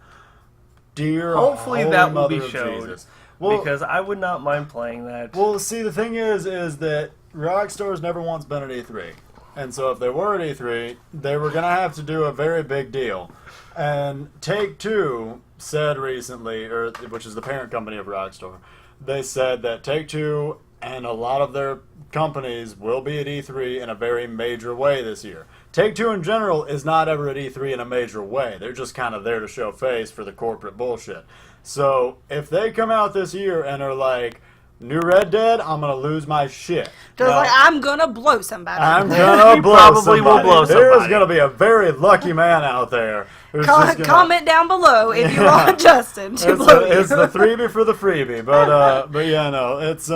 Hopefully that will be Mother shown. Jesus. Well, because I would not mind playing that. Well, see, the thing is that Rockstar's never once been at E3. And so if they were at E3, they were going to have to do a very big deal. And Take-Two said recently, which is the parent company of Rockstar, they said that Take-Two and a lot of their companies will be at E3 in a very major way this year. Take-Two in general is not ever at E3 in a major way. They're just kind of there to show face for the corporate bullshit. So if they come out this year and are like, New Red Dead, I'm gonna lose my shit. Just Now, like, I'm gonna blow somebody. I'm gonna You blow probably somebody. will blow There's somebody. gonna be a very lucky man out there who's just gonna... Comment down below if you want Justin to blow you. It's the freebie for the freebie, but yeah, no, it's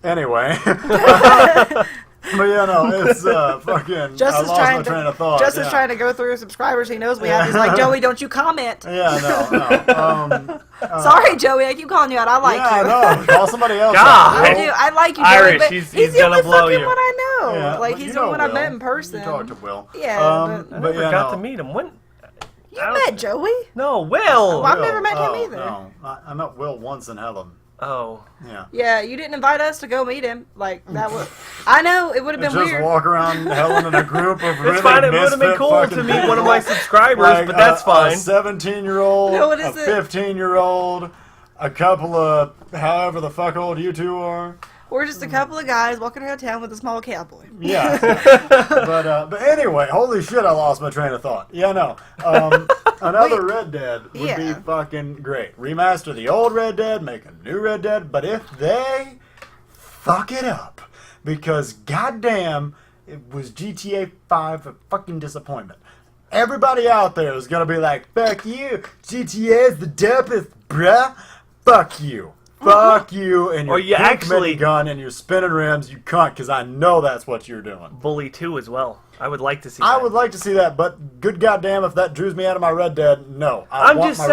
anyway. But yeah, no, it's fucking. Justin's I lost my train of thought. Justin's trying to go through subscribers he knows we have. He's like, Joey, don't you comment. Yeah, no. Sorry, Joey, I keep calling you out. I like you. Yeah, no, call somebody else. God. out. I do. I like you, Joey, Irish, but he's he's the gonna only blow fucking you. one I know. Yeah, Like, but he's you the know one I Will. met in person. You talked to Will. Yeah, I but never got to meet him. When? you met Joey. No, Will. Well, I've never met him either. No, I met Will once in Helen. Oh. Yeah. Yeah, you didn't invite us to go meet him. Like, that was... I know, it would have been Just weird. walk around Helen in a group of really It's fine. It would have been misfit cool fucking to meet one of people. my subscribers, Like but that's fine. A 17-year-old, No, what a is it? 15-year-old, a couple of however the fuck old you two are. We're just a couple of guys walking around town with a small cowboy. Yeah. but anyway, holy shit, I lost my train of thought. Yeah, no. Another Red Dead would be Yeah. fucking great. Remaster the old Red Dead, make a new Red Dead, but if they fuck it up, because goddamn, it was GTA 5 a fucking disappointment. Everybody out there is gonna be like, fuck you, GTA is the dopest, bruh. Fuck you. Fuck you and your Or you pink actually- minigun and your spinning rims, you cunt, because I know that's what you're doing. Bully 2 as well. I would like to see that. I would like to see that, but good goddamn if that drews me out of my Red Dead, no. I'm just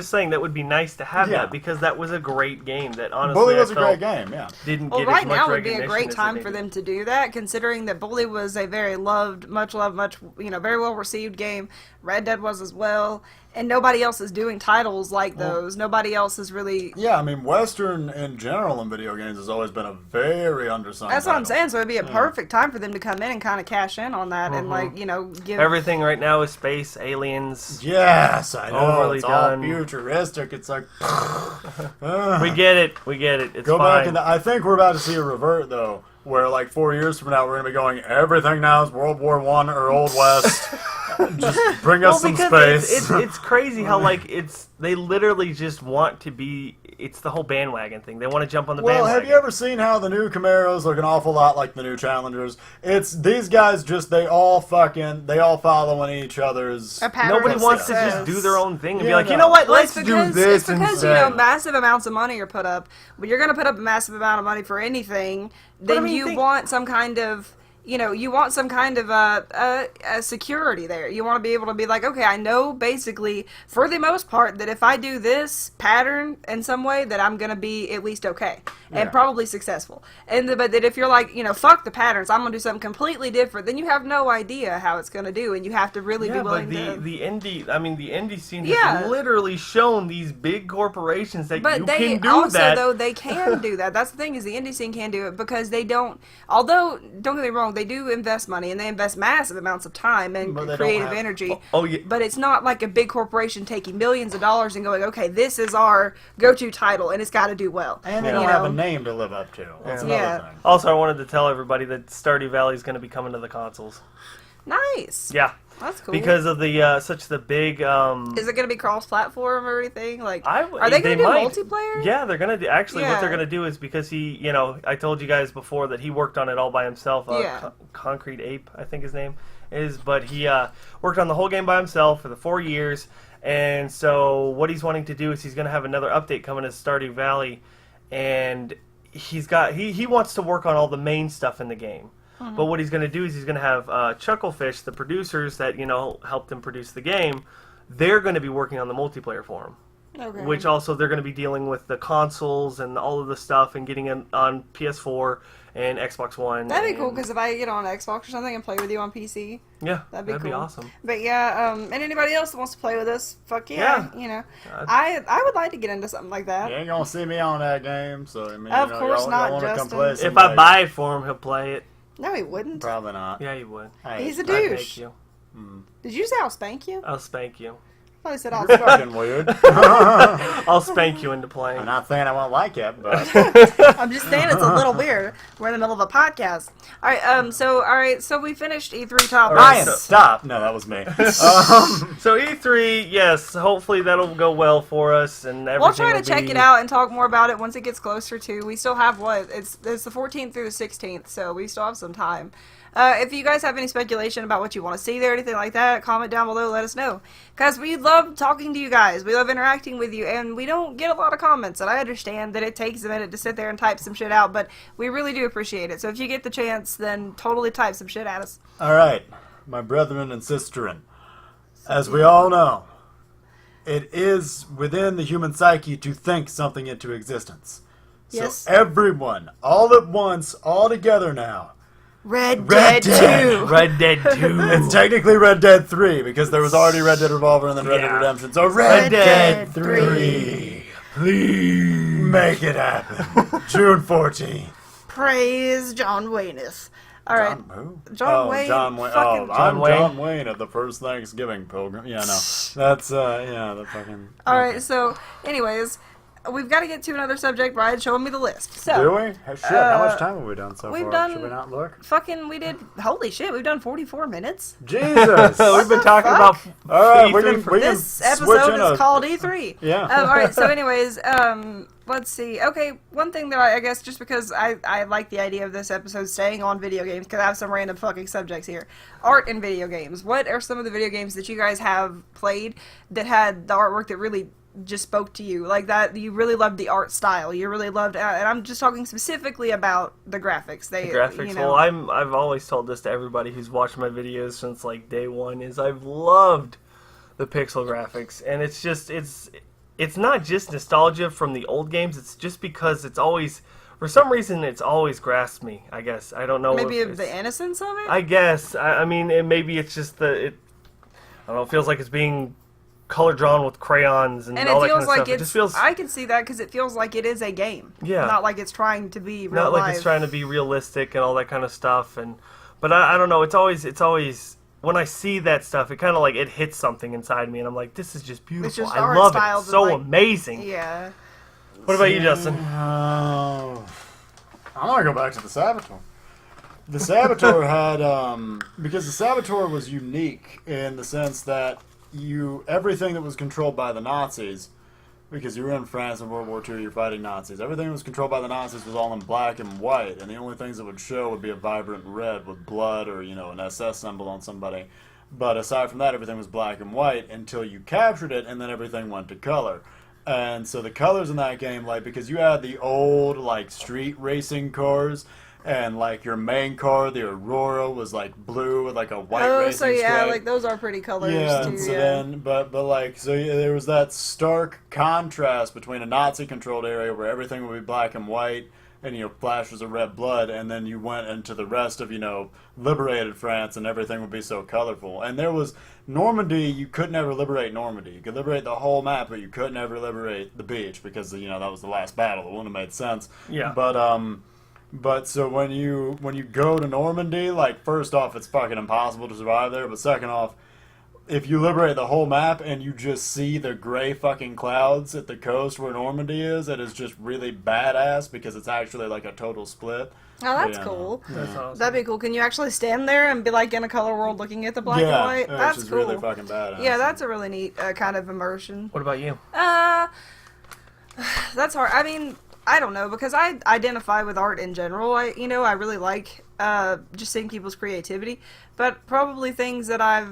saying that would be nice to have Yeah. that because that was a great game that honestly Bully was I a felt great game, yeah. didn't Well, get right as much now would be a recognition great as it time did. for them to do that, considering that Bully was a very loved, much, very well received game. Red Dead was as well, and nobody else is doing titles like those. Nobody else is really. Yeah, I mean, Western in general in video games has always been a very undersung That's what I'm title. saying. So it'd be a perfect time for them to come in and kind of cash in on that, and give Everything right now is space, aliens. Yes, I know. Overly It's done. all futuristic. It's like... We get it. It's Go fine. back and I think we're about to see a revert, though, where like 4 years from now we're going to be going, everything now is World War I or Old West. Just bring us some because space. it's crazy how they literally just want to be. It's the whole bandwagon thing. They want to jump on the Well, bandwagon. have you ever seen how the new Camaros look an awful lot like the new Challengers? It's these guys they all following each other's... a pattern Nobody of wants to success. just do their own thing and be Yeah, like, you no. know what? Well, Let's do this It's because instead. massive amounts of money are put up. When you're going to put up a massive amount of money for anything, then you want some kind of. You want some kind of a security there. You want to be able to be like, okay, I know basically, for the most part, that if I do this pattern in some way, that I'm going to be at least okay. And probably successful. But that if you're like, fuck the patterns, I'm going to do something completely different, then you have no idea how it's going to do, and you have to really be willing to... the indie scene has literally shown these big corporations that But you they can do also, that. though, they can do that. That's the thing, is the indie scene can do it because they don't... Although, don't get me wrong, they do invest money, and they invest massive amounts of time and But they don't creative have- energy. Oh, yeah. But it's not like a big corporation taking millions of dollars and going, okay, this is our go-to title, and it's got to do well. And they You don't know? have a name to live up to. That's Yeah. another thing. Also, I wanted to tell everybody that Stardew Valley is going to be coming to the consoles. Nice. Yeah, That's cool. because of the such the big. Is it going to be cross-platform or anything? Like, are they they going to do might. multiplayer? Yeah, they're gonna do. Actually, what they're Yeah. gonna do is because he, I told you guys before that he worked on it all by himself. Yeah. Concrete Ape, I think his name is, but he worked on the whole game by himself for the 4 years. And so what he's wanting to do is he's gonna have another update coming to Stardew Valley, and he wants to work on all the main stuff in the game. But what he's going to do is he's going to have Chucklefish, the producers that helped him produce the game. They're going to be working on the multiplayer for him, Okay. which also they're going to be dealing with the consoles and all of the stuff and getting it on PS4 and Xbox One. That'd be cool, because if I get on Xbox or something and play with you on PC, yeah, that'd be cool. awesome. But yeah, and anybody else that wants to play with us, fuck yeah. I would like to get into something like that. You ain't gonna see me on that game, so I mean, Of course y'all not, wanna come Justin. play If somebody. I buy it for him, he'll play it. No, he wouldn't. Probably not. Yeah, he would. Hey, He's a I'd douche. make you. Did you say I'll spank you? I'll spank you. I said I'll You're start. fucking weird. I'll spank you into playing. I'm not saying I won't like it, but I'm just saying it's a little weird. We're in the middle of a podcast. So we finished E3 topics. Right, Ryan, stop. No, that was me. So E3, yes, hopefully that'll go well for us, and everything. We'll try to will check be... it out and talk more about it once it gets closer to. We still have it's the 14th through the 16th, so we still have some time. If you guys have any speculation about what you want to see there, anything like that, comment down below, let us know. Because we love talking to you guys. We love interacting with you, and we don't get a lot of comments. And I understand that it takes a minute to sit there and type some shit out, but we really do appreciate it. So if you get the chance, then totally type some shit at us. all right, my brethren and sisterin, as we all know, it is within the human psyche to think something into existence. Yes. So everyone, all at once, all together now. Red Red Dead Dead. 2. Red Dead 2. It's technically Red Dead 3 because there was already Red Dead Revolver and then Red Dead Yeah. Redemption. So Red Dead 3. 3. Please make it happen. June 14th. Praise John Wayneth. All right. John Wayne. John Wayne. Fucking Oh, I'm Wayne. John Wayne at the first Thanksgiving pilgrim. Yeah, no. That's, the fucking... All right, so, anyways, we've got to get to another subject. Brian's showing me the list. Do So, we? Hey, shit, how much time have we done so we've far? done- Should we not look? holy shit, we've done 44 minutes. Jesus! We've been talking fuck? about All right, we E3 can, for we can This switch episode in is a- called E3. Yeah. All right, so anyways, let's see. Okay, one thing that I guess just because I like the idea of this episode staying on video games, because I have some random fucking subjects here. Art in video games. What are some of the video games that you guys have played that had the artwork that really just spoke to you? Like that, you really loved the art style. You really loved, and I'm just talking specifically about the graphics. the graphics. You know, Well, I've always told this to everybody who's watched my videos since like day one, is I've loved the pixel graphics, and it's just it's not just nostalgia from the old games. It's just because it's always, for some reason, it's always grasped me. I guess I don't know. maybe if the innocence of it. I guess I mean maybe it's just I don't know. It feels like it's being color drawn with crayons and And all it that kind feels of like stuff. It it's. just feels I can see that because it feels like it is a game. Yeah. Not like it's trying to be real not like life. it's trying to be realistic and all that kind of stuff. But I don't know. It's always when I see that stuff, it kind of like it hits something inside me, and I'm like, this is just beautiful. just I art love it. styles It's so and, like, amazing. Yeah. What about you, Justin? I'm gonna go back to the Saboteur. The Saboteur had because the Saboteur was unique in the sense that everything that was controlled by the Nazis, because you were in France in World War II, you're fighting Nazis. Everything that was controlled by the Nazis was all in black and white, and the only things that would show would be a vibrant red with blood or an SS symbol on somebody. But aside from that, everything was black and white until you captured it, and then everything went to color. And so the colors in that game, like, because you had the old, like, street racing cars, and, like, your main car, the Aurora, was, like, blue with, like, a white racing So yeah, stripe. like those are pretty colors Yeah, too. and so Yeah. then, but like, so yeah, there was that stark contrast between a Nazi-controlled area where everything would be black and white, and flash was a red blood, and then you went into the rest of liberated France, and everything would be so colorful. And there was Normandy. You could never liberate Normandy. You could liberate the whole map, but you could never liberate the beach because that was the last battle. It wouldn't have made sense. Yeah. But so when you go to Normandy, like, first off, it's fucking impossible to survive there. But second off, if you liberate the whole map and you just see the gray fucking clouds at the coast where Normandy is, it is just really badass because it's actually like a total split. Oh, that's Yeah. cool. That's awesome. That'd be cool. Can you actually stand there and be like in a color world looking at the black and white? Yeah, That's which is cool. really fucking badass. Yeah, that's a really neat kind of immersion. What about you? That's hard. I mean, I don't know, because I identify with art in general. I really like just seeing people's creativity, but probably things that I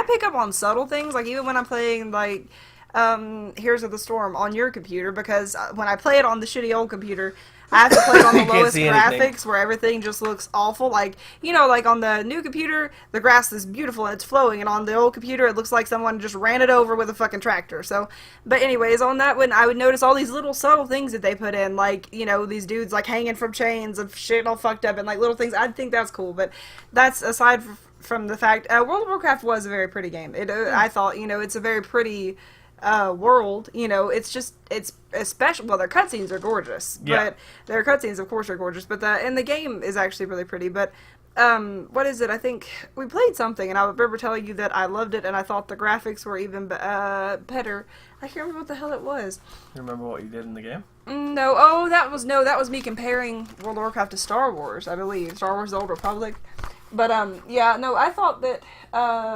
pick up on subtle things, like even when I'm playing like Heroes of the Storm on your computer, because when I play it on the shitty old computer, I have to play it on the Can't lowest see anything. graphics where everything just looks awful. Like, like on the new computer, the grass is beautiful and it's flowing, and on the old computer, it looks like someone just ran it over with a fucking tractor. So, but anyways, on that one, I would notice all these little subtle things that they put in, like, these dudes like hanging from chains of shit all fucked up and like little things. I'd think that's cool, but that's aside from the fact, World of Warcraft was a very pretty game. I thought, it's a very pretty world. It's especially, well, their cutscenes are gorgeous, Yeah. but their cutscenes of course are gorgeous, but the game is actually really pretty. But what is it? I think we played something, and I remember telling you that I loved it, and I thought the graphics were even better. I can't remember what the hell it was. You remember what you did in the game? No, oh, that was me comparing World of Warcraft to Star Wars, I believe. Star Wars: The Old Republic. But, yeah, no, I thought that,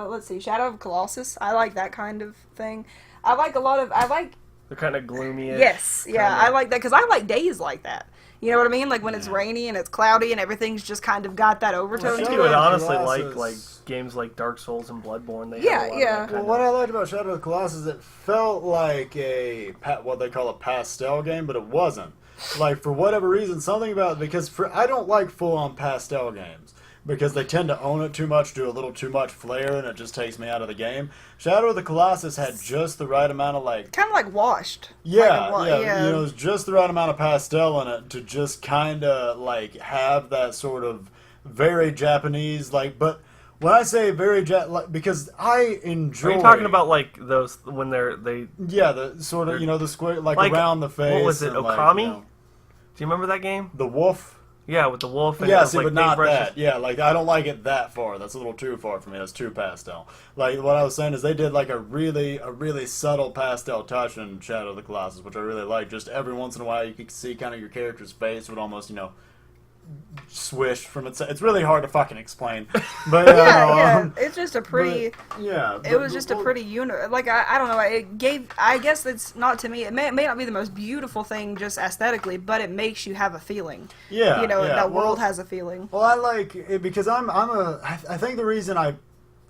let's see, Shadow of Colossus, I like that kind of thing. I like The kind of gloomy. yes, yeah, I like that, because I like days like that. You know what I mean? Like when it's rainy and it's cloudy and everything's just kind of got that I overtone think to you would it. honestly like games like Dark Souls and Bloodborne. They have a lot of that Well, kind what I liked about Shadow of the Colossus, it felt like what they call a pastel game, but it wasn't. Like, for whatever reason, something about I don't like full-on pastel games. Because they tend to own it too much, do a little too much flair, and it just takes me out of the game. Shadow of the Colossus had just the right amount of, like... Kind of like washed. Yeah, like yeah. You know, it was just the right amount of pastel in it to just kind of, like, have that sort of very Japanese, like... But when I say very because I enjoy... Are you talking about, like, those, when they... Yeah, the sort of, the square, like around the face. What was it, and, Okami? Like, Do you remember that game? The wolf? Yeah, with the wolf and Yeah, it was, see, like, but not paintbrushes. that. Yeah, like, I don't like it that far. That's a little too far for me. That's too pastel. Like, what I was saying is they did, like, a really subtle pastel touch in Shadow of the Colossus, which I really like. Just every once in a while you could see kind of your character's face would almost, swish from its... It's really hard to fucking explain. But, It's just a pretty... It was just a pretty like, I don't know, it gave... I guess it's not to me... It may not be the most beautiful thing just aesthetically, but it makes you have a feeling. Yeah, that world has a feeling. Well, I like it because I think the reason I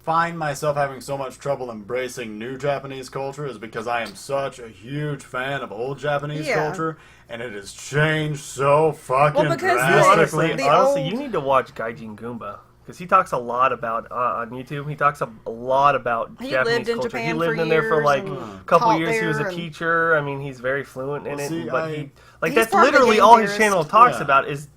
find myself having so much trouble embracing new Japanese culture is because I am such a huge fan of old Japanese culture, and it has changed so fucking drastically. Honestly, you need to watch Gaijin Goomba. Because he talks a lot about, on YouTube, he talks a lot about Japanese culture. Japan he lived for in there for like years a couple taught years. He was a there teacher. I mean, he's very fluent in it. see, But He's that's part of the literally game all his theorist. channel talks about is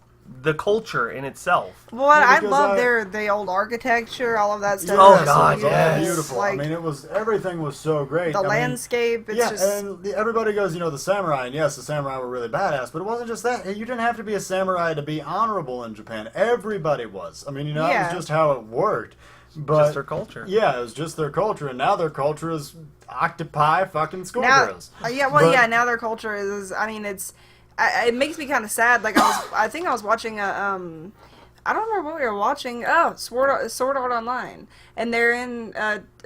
the culture in itself. Well, I because love the old architecture, all of that stuff. Oh, God, it was all yes. beautiful. Like, I mean, everything was so great. the landscape, it's just... and everybody goes, the samurai, and yes, the samurai were really badass, but it wasn't just that. You didn't have to be a samurai to be honorable in Japan. Everybody was. I mean, that was just how it worked. But, Just their culture. Yeah, it was just their culture, and now their culture is octopi fucking now, schoolgirls. now their culture is, I mean, it's... it makes me kind of sad. Like, I think I was watching a, I don't remember what we were watching. Oh, Sword Art Online. And they're in,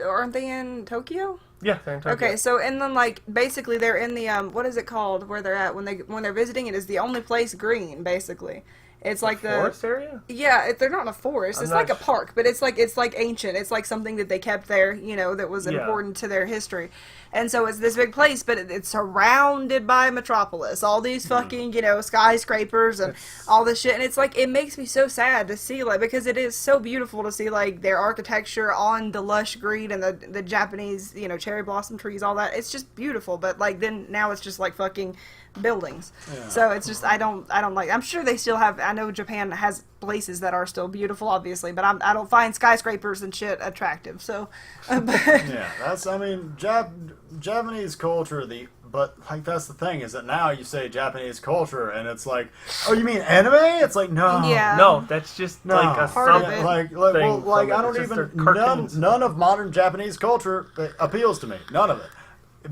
aren't they in Tokyo? Yeah, they're in Tokyo. Okay, so, and then, like, basically they're in the, what is it called, where they're at, when they're visiting, it is the only place green, basically. It's like the forest area? Yeah, they're not in a forest. It's like a park, but it's like ancient. It's like something that they kept there, that was important to their history. And so it's this big place, but it's surrounded by metropolis. All these fucking, skyscrapers and all this shit. And it's like, it makes me so sad to see, like, because it is so beautiful to see, like, their architecture on the lush green and the Japanese, cherry blossom trees, all that. It's just beautiful. But, like, then now it's just, like, fucking buildings. Yeah. So it's just, I don't like, I'm sure they still have, I know Japan has places that are still beautiful, obviously, but I don't find skyscrapers and shit attractive, so. Yeah, that's, I mean, Japanese culture, but, like, that's the thing, is that now you say Japanese culture, and it's like, oh, you mean anime? It's like, no. Yeah. No, that's just, like, a part of it. I don't even, none of modern Japanese culture appeals to me. None of it.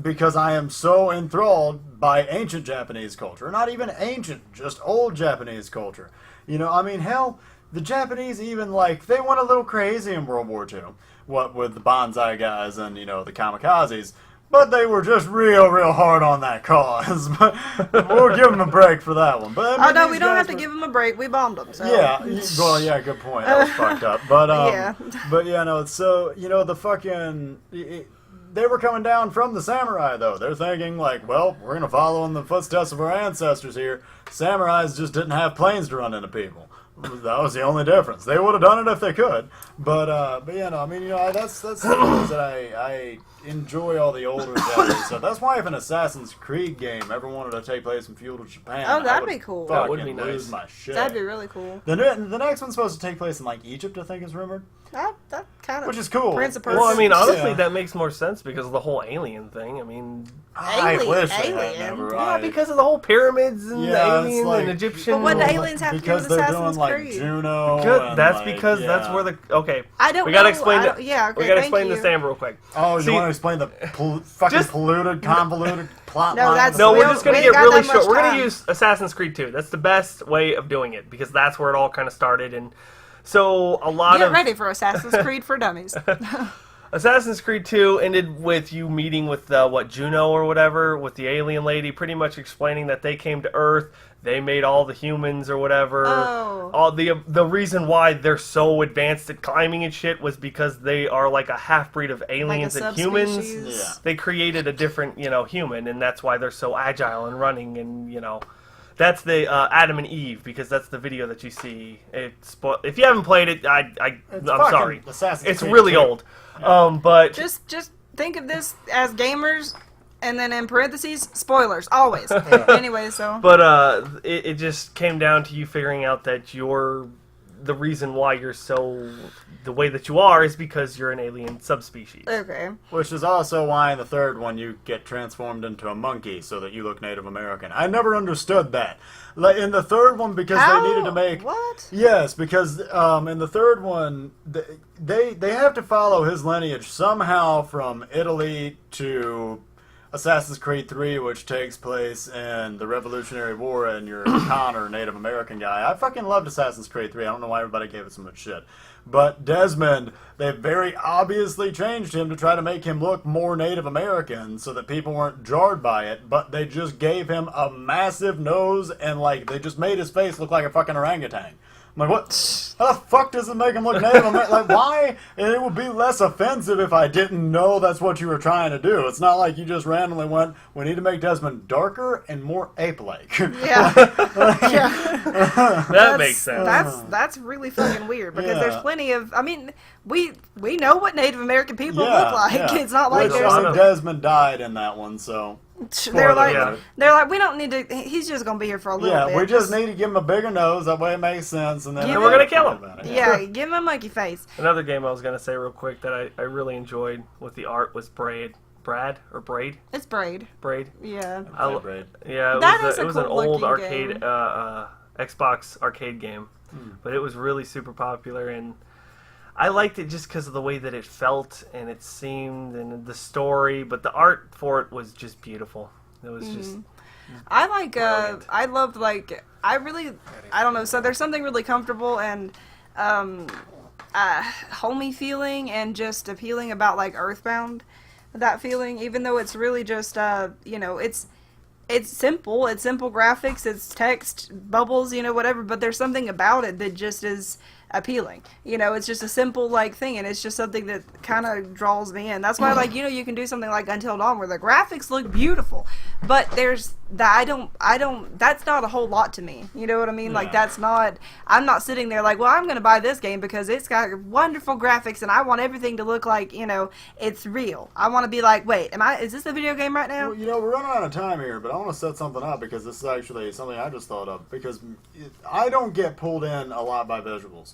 Because I am so enthralled by ancient Japanese culture. Not even ancient, just old Japanese culture. I mean, hell, the Japanese even, like, they went a little crazy in World War II. What with the bonsai guys and, the kamikazes. But they were just real hard on that cause. But we'll give them a break for that one. But I mean, no, we don't have to give them a break. We bombed them. So. Yeah, well, yeah, good point. That was fucked up. But, no, so, the fucking... They were coming down from the samurai, though. They're thinking, like, well, we're going to follow in the footsteps of our ancestors here. Samurais just didn't have planes to run into people. That was the only difference. They would have done it if they could. But I mean, that's the thing is that I enjoy all the older Japanese stuff. That's why if an Assassin's Creed game ever wanted to take place in feudal Japan, that'd be cool. That would be nice. Lose my shit. That'd be really cool. The next one's supposed to take place in, like, Egypt, I think is rumored. That kind of Which is cool. Prince of Persia. Well, I mean, honestly, Yeah. that makes more sense because of the whole alien thing. I mean, I wish they had Alien? never. yeah, because of the whole pyramids and the Yeah, it's alien like- and Egyptian. But what do and- aliens have to do because with they're Assassin's doing like Creed? Juno. Good. And, That's like, because that's yeah. where the okay. I don't We gotta know. explain I it. don't- yeah, okay, we gotta thank explain you. the Sam real quick. Oh, See- you want to explain the fucking polluted, convoluted plot No, line? that's- No, We we're don't- just gonna we get ain't got really that much short. We're gonna time. use Assassin's Creed 2. That's the best way of doing it because that's where it all kind of started. And so a lot Get of ready for Assassin's Creed for Dummies. Assassin's Creed 2 ended with you meeting with Juno or whatever, with the alien lady, pretty much explaining that they came to Earth, they made all the humans or whatever. Oh. All the reason why they're so advanced at climbing and shit was because they are like a half-breed of aliens and humans. subspecies. Yeah. They created a different, human, and that's why they're so agile and running, and, That's the Adam and Eve, because that's the video that you see. If you haven't played it, I'm fucking sorry. Assassin's It's Creed really 2. old. But Just think of this as gamers, and then in parentheses, spoilers, always. Anyway, so... But it just came down to you figuring out that the reason why you're so the way that you are is because you're an alien subspecies. Okay. Which is also why in the third one you get transformed into a monkey so that you look Native American. I never understood that. Like in the third one, because they needed to make What? Yes, because in the third one they have to follow his lineage somehow from Italy to Assassin's Creed 3, which takes place in the Revolutionary War, and you're a Connor, Native American guy. I fucking loved Assassin's Creed 3. I don't know why everybody gave it so much shit. But Desmond, they very obviously changed him to try to make him look more Native American so that people weren't jarred by it, but they just gave him a massive nose and, like, they just made his face look like a fucking orangutan. I'm like, what? How the fuck does it make him look Native American? Like, why? And it would be less offensive if I didn't know that's what you were trying to do. It's not like you just randomly went, we need to make Desmond darker and more ape-like. Yeah. Yeah. That makes sense. That's really fucking weird, because Yeah. there's plenty of... I mean, we know what Native American people Yeah, look like. yeah. It's not like Which, there's... I mean, Desmond died in that one, so... They're like, Yeah. we don't need to... He's just going to be here for a little Yeah, bit. we just need to give him a bigger nose. That way it makes sense. And then And we're gonna kill him. about it. Yeah, give him a monkey face. Another game I was going to say real quick that I really enjoyed with the art was Braid. Braid? It's Braid. Braid? Yeah. I- Braid. Yeah, That is it a was an cool old looking arcade, game. Xbox arcade game, but it was really super popular, and I liked it just because of the way that it felt and it seemed and the story. But the art for it was just beautiful. It was just I like, Brilliant. I loved, like, I don't know, so there's something really comfortable and, homey feeling and just appealing about, like, Earthbound, that feeling, even though it's really just, it's simple graphics, it's text, bubbles, whatever, but there's something about it that just is appealing. It's just a simple, like, thing, and it's just something that kind of draws me in. That's why, like, you can do something like Until Dawn where the graphics look beautiful, but there's that that's not a whole lot to me. You know what I mean? Like, I'm not sitting there like, well, I'm going to buy this game because it's got wonderful graphics and I want everything to look like, it's real. I want to be like, wait, is this a video game right now? Well, we're running out of time here, but I want to set something up because this is actually something I just thought of. Because I don't get pulled in a lot by visuals.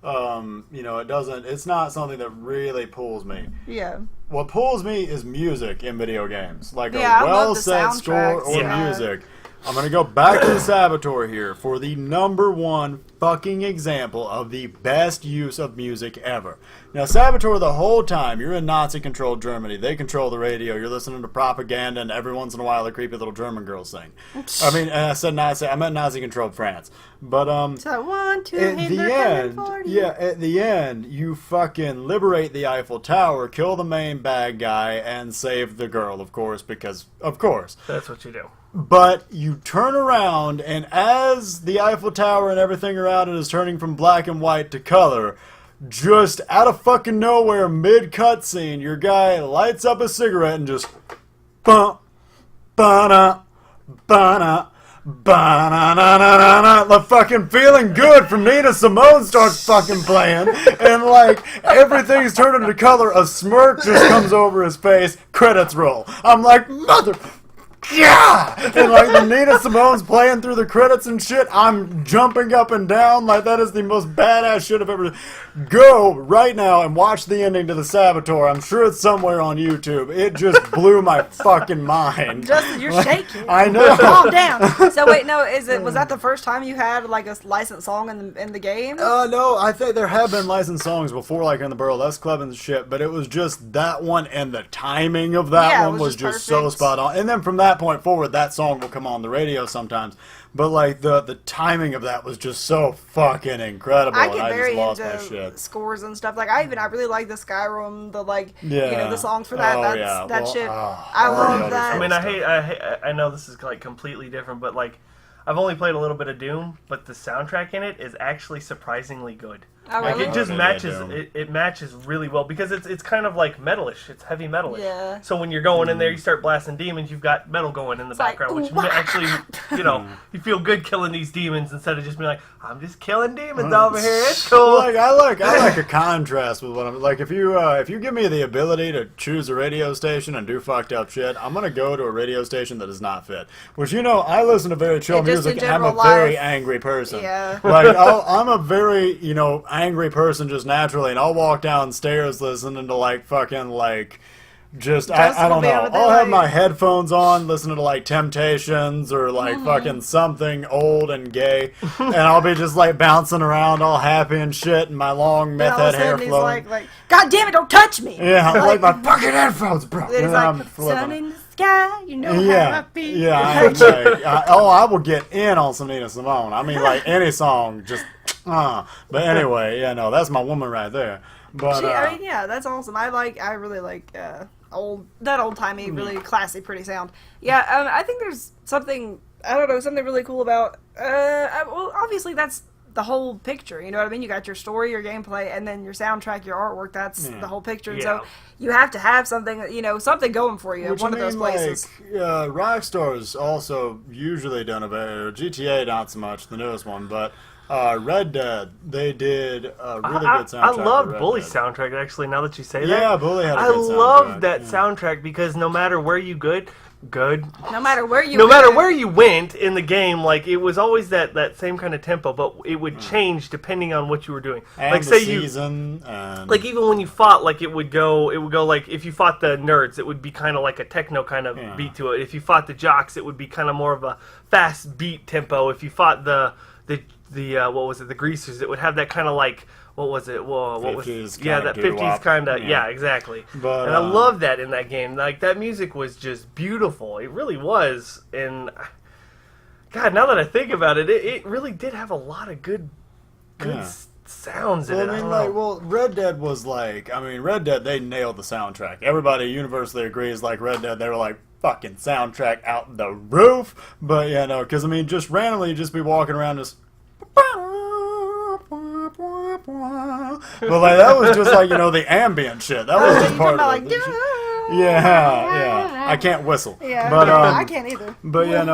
It's not something that really pulls me. Yeah. What pulls me is music in video games. Like Yeah, I a love the well-set score soundtracks, or yeah. music. I'm going to go back to the Saboteur here for the #1 fucking example of the best use of music ever. Now, Saboteur, the whole time, you're in Nazi-controlled Germany. They control the radio. You're listening to propaganda, and every once in a while, a creepy little German girl sing. I mean, I said Nazi. I meant Nazi-controlled France. But, So 1, 2, at Hitler the end, coming for you. at the end, you fucking liberate the Eiffel Tower, kill the main bad guy, and save the girl, of course, because, of course. that's what you do. But you turn around, and as the Eiffel Tower and everything around it is turning from black and white to color, just out of fucking nowhere, mid-cutscene, your guy lights up a cigarette and just... Bump, ba-na, ba-na, ba-na-na-na-na-na. The fucking Feeling Good from Nina Simone starts fucking playing, and like, everything's turned into color, a smirk just comes over his face, credits roll. I'm like, mother... yeah! And like the Nina Simone's playing through the credits and shit, I'm jumping up and down like that is the most badass shit I've ever. Go right now and watch the ending to the Saboteur. I'm sure it's somewhere on YouTube. It just blew my fucking mind. Justin, you're shaking. I know. Calm down. So wait, no, was that the first time you had like a licensed song in the game? No, I think there have been licensed songs before, like in the Burlesque Club and shit, but it was just that one, and the timing of that one was just so spot on. And then from that point forward, that song will come on the radio sometimes. But like the timing of that was just so fucking incredible. I get and very just lost into my shit. scores and stuff. Like I really like the Skyrim, the songs for that. Shit. I love that. I mean, I know this is like completely different, but like I've only played a little bit of Doom, but the soundtrack in it is actually surprisingly good. Oh, really? Like it just matches. It matches really well because it's kind of like metalish. It's heavy metalish. Yeah. So when you're going in there, you start blasting demons. You've got metal going in the background, which actually, you feel good killing these demons instead of just being like, I'm just killing demons over here. It's cool. Like I like a contrast with what I'm like. If you give me the ability to choose a radio station and do fucked up shit, I'm gonna go to a radio station that does not fit. Which I listen to very chill music. I'm a very angry person. Yeah. Like I'm a very angry person just naturally, and I'll walk downstairs listening to like fucking like just I don't know. I'll have my headphones on, listening to like Temptations or like fucking something old and gay, and I'll be just like bouncing around all happy and shit, and my long meth head hair flowing. He's like, God damn it, don't touch me! Yeah, like my fucking headphones, bro. Then he's like, sun in the sky, you know how I feel. Yeah, I will get in on some Nina Simone. I mean, like any song, just. But anyway, that's my woman right there. But that's awesome. I really like old timey, really classy, pretty sound. Yeah, I think there's something really cool about. Well, obviously that's the whole picture. You know what I mean? You got your story, your gameplay, and then your soundtrack, your artwork. That's the whole picture. And so you have to have something, something going for you. One of those places. Rockstar's also usually done GTA, not so much the newest one, but. Red Dead, they did a really good soundtrack. I loved Bully's soundtrack, actually, now that you say that. Yeah, Bully had a good soundtrack. I loved that soundtrack because no matter where you no matter where you went in the game, like it was always that same kind of tempo, but it would change depending on what you were doing. And like the season, like even when you fought, like it would go like if you fought the nerds, it would be kind of like a techno kind of beat to it. If you fought the jocks, it would be kind of more of a fast beat tempo. If you fought the greasers, it would have that kind of like what was it? Well, what was that 50s kind of exactly. But, and I love that in that game. Like that music was just beautiful. It really was. And God, now that I think about it, it really did have a lot of good sounds in it. I mean, Red Dead was like, Red Dead, they nailed the soundtrack. Everybody universally agrees, like Red Dead, they were like, fucking soundtrack out the roof. But because just randomly you'd just be walking around just. But like that was just like the ambient shit. That was just part of it. I can't whistle. Yeah, but I can't either. But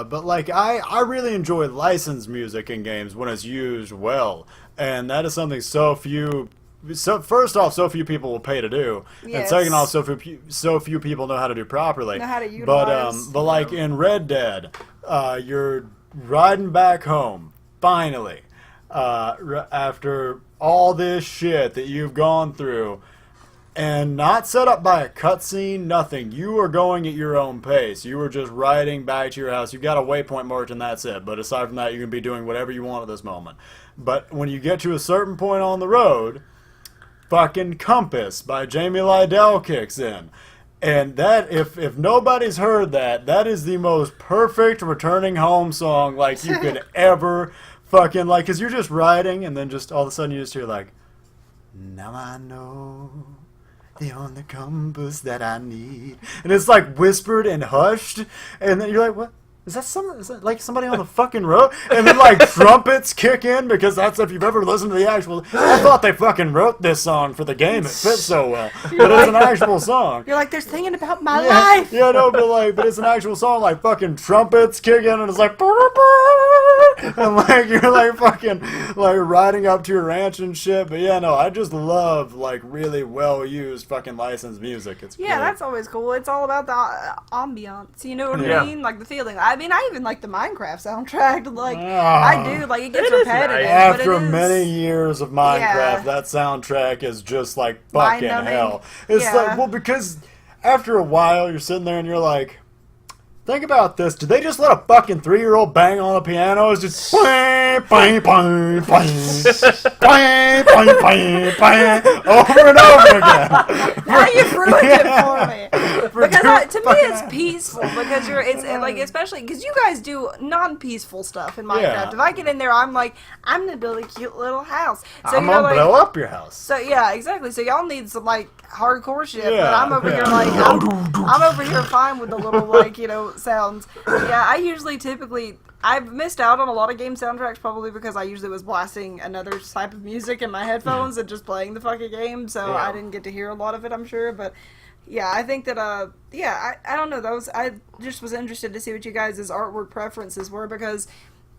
but like I really enjoy licensed music in games when it's used well, and that is something so few. So first off, so few people will pay to do, and second off, so few people know how to do properly. Know how to utilize. But like in Red Dead, you're riding back home finally after all this shit that you've gone through, and not set up by a cutscene, nothing. You are going at your own pace. You are just riding back to your house. You've got a waypoint marked, and that's it. But aside from that, you can be doing whatever you want at this moment. But when you get to a certain point on the road, fucking Compass by Jamie Lydell kicks in. And that, if nobody's heard that, that is the most perfect returning home song like you could ever fucking like, because you're just riding and then just all of a sudden you just hear like, now I know the only compass that I need. And it's like whispered and hushed, and then you're like, what? Is that like somebody on the fucking road? And then like trumpets kick in because that's if you've ever listened to the actual. I thought they fucking wrote this song for the game. It fits so well, but it's an actual song. You're like, they're singing about my life. Yeah, no, but it's an actual song. Like fucking trumpets kick in and it's like, and like you're like fucking like riding up to your ranch and shit. But yeah, no, I just love like really well used fucking licensed music. It's Yeah, great. that's always cool. It's all about the ambiance. You know what I mean? Like the feeling. I mean, I even like the Minecraft soundtrack. Like I do. Like it gets repetitive. nice. But After it is, many years of Minecraft, Yeah. that soundtrack is just like fucking Mind-numbing. hell. It's Yeah. like, well, because after a while, you're sitting there and you're like, think about this. Did they just let a fucking 3-year-old bang on a piano? It's just bang, bang, bang, bang, bang, bang, bang, bang, over and over again. now you've ruined it for me. Because to me, fucking it's peaceful. Because it's like, especially because you guys do non-peaceful stuff in Minecraft. Yeah. If I get in there, I'm like, I'm gonna build a cute little house. So I'm you know, gonna like, blow up your house. So yeah, exactly. So y'all need some like hardcore shit, but Yeah, I'm over yeah. here like I'm over here fine with the little like sounds. Yeah, I usually typically I've missed out on a lot of game soundtracks probably because I usually was blasting another type of music in my headphones and just playing the fucking game, so I didn't get to hear a lot of it. I'm sure, but. Yeah, I think that, I don't know, I just was interested to see what you guys' artwork preferences were, because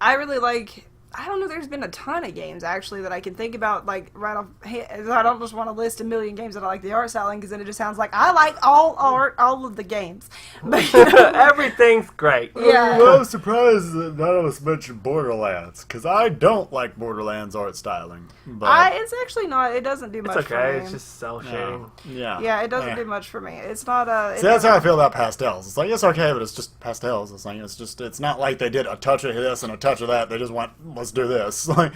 I really like, I don't know, there's been a ton of games, actually, that I can think about, like, right off, I don't just want to list a million games that I like the art styling, because then it just sounds like, I like all art, all of the games. But, you know, Everything's great. yeah. Well, I'm surprised that none of us mentioned Borderlands, because I don't like Borderlands art styling. But It's actually not, it doesn't do It's much for okay. me. It's just cell shading. yeah. Yeah, it doesn't do much for me. It's not See, that's how I feel about pastels. It's like, it's okay, but it's just pastels. It's like, it's not like they did a touch of this and a touch of that. They just went, let's do this. Like,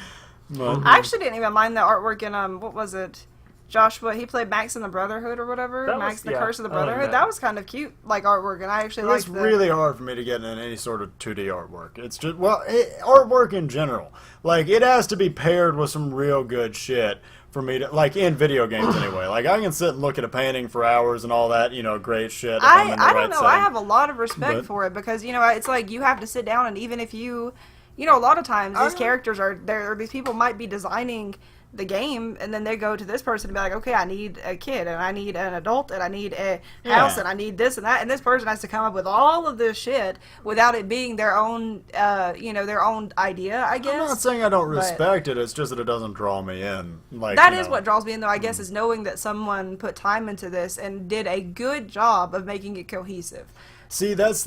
but, I actually didn't even mind the artwork in what was it? Joshua, he played Max in the Brotherhood or whatever. That Max was- the yeah, Curse of the I like Brotherhood. that. That was kind of cute, like artwork, and I actually it's liked the. really hard for me to get in any sort of 2D artwork. It's just, artwork in general. Like, it has to be paired with some real good shit for me to, like, in video games anyway. Like, I can sit and look at a painting for hours and all that, great shit. If I'm in the I right don't know. setting. I have a lot of respect But- for it because it's like you have to sit down, and even if you a lot of times these characters are there. These people might be designing the game, and then they go to this person and be like, okay, I need a kid, and I need an adult, and I need a house, and I need this and that, and this person has to come up with all of this shit without it being their own, their own idea, I guess. I'm not saying I don't but- respect it. It's just that it doesn't draw me in. Like That is what draws me in, though, I guess, is knowing that someone put time into this and did a good job of making it cohesive. See, I guess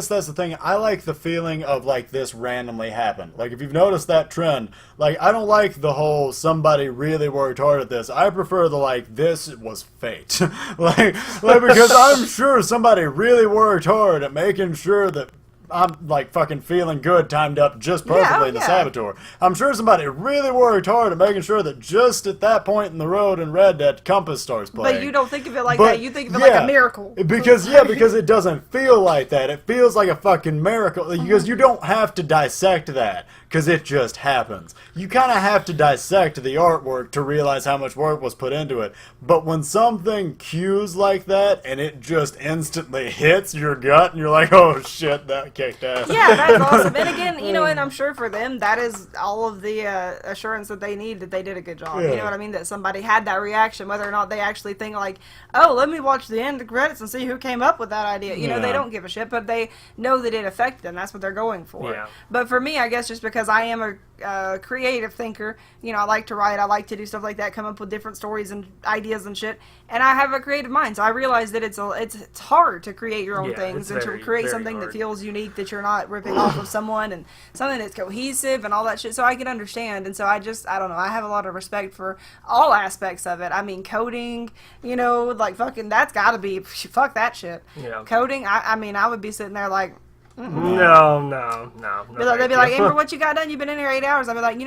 that's the thing. I like the feeling of, like, this randomly happened. Like, if you've noticed that trend, like, I don't like the whole somebody really worked hard at this. I prefer the, like, this was fate. like, because I'm sure somebody really worked hard at making sure that I'm, like, fucking feeling good timed up just perfectly in the Saboteur. I'm sure somebody really worked hard at making sure that just at that point in the road in Red Dead, Compass starts playing. But you don't think of it like But, that. You think of it like a miracle. Because it doesn't feel like that. It feels like a fucking miracle. Because you don't have to dissect that. Because it just happens. You kind of have to dissect the artwork to realize how much work was put into it. But when something cues like that, and it just instantly hits your gut, and you're like, oh shit, that kicked ass. Yeah, that's awesome. And again, and I'm sure for them, that is all of the assurance that they need that they did a good job. Yeah. You know what I mean? That somebody had that reaction, whether or not they actually think like, oh, let me watch the end credits and see who came up with that idea. You know, they don't give a shit, but they know that it affected them. That's what they're going for. Yeah. But for me, I guess just because I am a creative thinker, I like to write, I like to do stuff like that, come up with different stories and ideas and shit, and I have a creative mind, so I realize that it's hard to create your own things and to create something that feels unique, that you're not ripping off of someone, and something that's cohesive and all that shit, so I can understand. And so I don't know, I have a lot of respect for all aspects of it. I mean, coding, like fucking, that's gotta be, fuck that shit. Yeah. Coding, I mean, I would be sitting there like, No. they'd be like, Amber, what you got done? You've been in here 8 hours. I'd be like,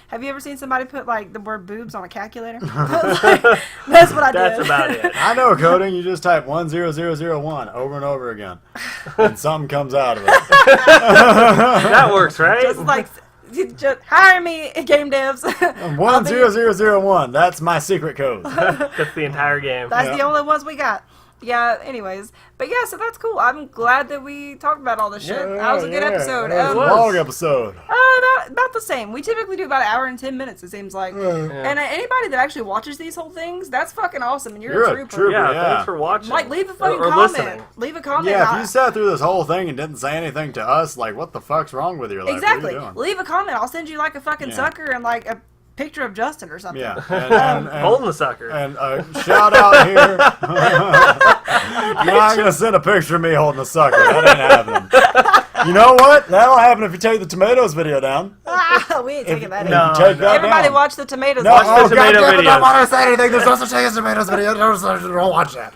have you ever seen somebody put like the word boobs on a calculator? That's what I did. That's about it. I know coding. You just type 10001 over and over again, and something comes out of it. That works, right? Just like, just hire me, game devs. 10001. That's my secret code. That's the entire game. That's the only ones we got. Yeah, anyways. But yeah, so that's cool. I'm glad that we talked about all this shit. That was a good episode. That was a long episode. About the same. We typically do about an hour and 10 minutes, it seems like. And anybody that actually watches these whole things, that's fucking awesome. And you're a trooper. Yeah, thanks for watching. Like, leave a fucking comment. Listening. Leave a comment. Yeah, if you sat through this whole thing and didn't say anything to us, like, what the fuck's wrong with you? Like, exactly. What are you doing? Leave a comment. I'll send you like a fucking sucker and like a picture of Justin or something. Yeah. And holding the sucker. And shout out here. You're not going to send a picture of me holding the sucker. That ain't happening. You know what? That'll happen if you take the tomatoes video down. We ain't taking that No, Everybody watch the tomatoes. No, watch the tomato video. I don't want to say anything. There's no such thing as tomatoes video. Don't watch that.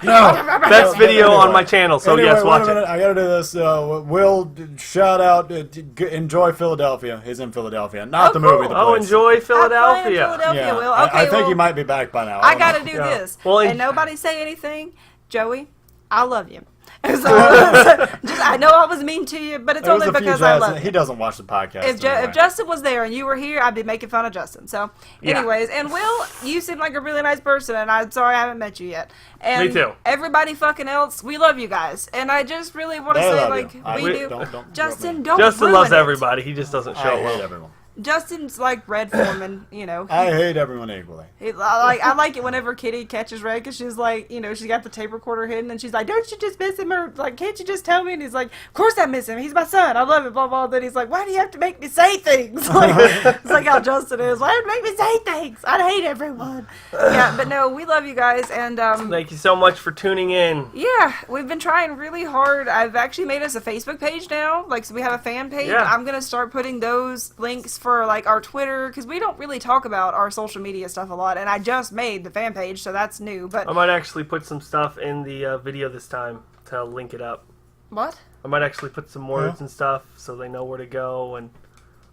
No. Best video on my channel, so anyway, yes, watch wait a minute. it. I gotta do this. Will, shout out. Enjoy Philadelphia. He's in Philadelphia. Not the movie, the place. Enjoy Philadelphia. Philadelphia, Yeah. Will. Okay, I think he might be back by now. I gotta do this. Well, and nobody say anything. Joey, I love you. So, I know I was mean to you, but it's only because I love you. He doesn't watch the podcast. If Justin was there and you were here, I'd be making fun of Justin. So, anyways, and Will, you seem like a really nice person, and I'm sorry I haven't met you yet. And me too. Everybody fucking else, we love you guys, and I just really want to say, like, we do. Don't Justin, don't. Justin ruin loves it. everybody. He just doesn't show I well. hate everyone. Justin's like Red Foreman, you know. I hate everyone equally. I like it whenever Kitty catches Red because she's like, you know, she's got the tape recorder hidden and she's like, don't you just miss him? Or like, can't you just tell me? And he's like, of course I miss him. He's my son. I love him, blah, blah. Then he's like, why do you have to make me say things? Like, it's like how Justin is. Why do you make me say things? I hate everyone. Yeah, but no, we love you guys. And thank you so much for tuning in. Yeah, we've been trying really hard. I've actually made us a Facebook page now. Like, so we have a fan page. Yeah. I'm going to start putting those links for like our Twitter because we don't really talk about our social media stuff a lot, and I just made the fan page, so that's new. But I might actually put some stuff in the video this time to link it up. What? I might actually put some words and stuff so they know where to go and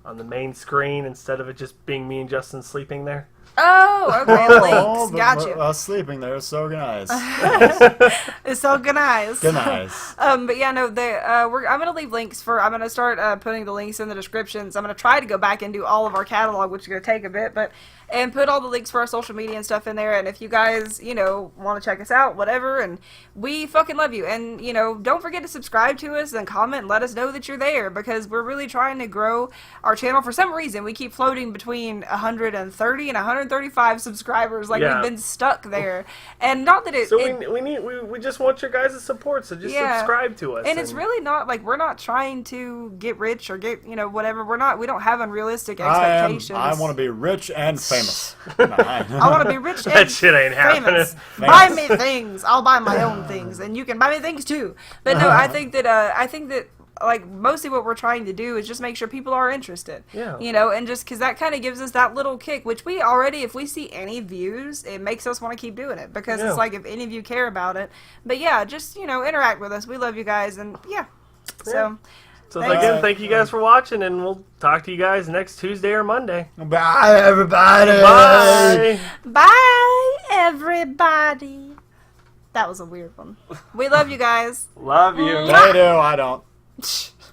on the main screen instead of it just being me and Justin sleeping there. Oh, okay, links. Got you. Us sleeping there is so nice. It's so nice. Good nice. But yeah, no, I'm gonna leave links for. I'm gonna start putting the links in the descriptions. I'm gonna try to go back and do all of our catalog, which is gonna take a bit, and put all the links for our social media and stuff in there. And if you guys, you know, want to check us out, whatever, and we fucking love you. And you know, don't forget to subscribe to us and comment and let us know that you're there because we're really trying to grow our channel. For some reason, we keep floating between 130 and 135 subscribers. Like we've been stuck there, and not that it. So we just want your guys' support. So just subscribe to us. And it's really not like we're not trying to get rich or get whatever. We don't have unrealistic expectations. I want to be rich and famous. I want to be rich and that shit ain't famous. happening. Buy me things. I'll buy my own things, and you can buy me things too. But no, I think that like mostly what we're trying to do is just make sure people are interested. Yeah. You know, and just because that kind of gives us that little kick, which we already, if we see any views, it makes us want to keep doing it because it's like if any of you care about it. But yeah, just interact with us. We love you guys, and So again, thank you guys for watching, and we'll talk to you guys next Tuesday or Monday. Bye, everybody. Bye. Bye, everybody. That was a weird one. We love you guys. Love you. They do. I don't.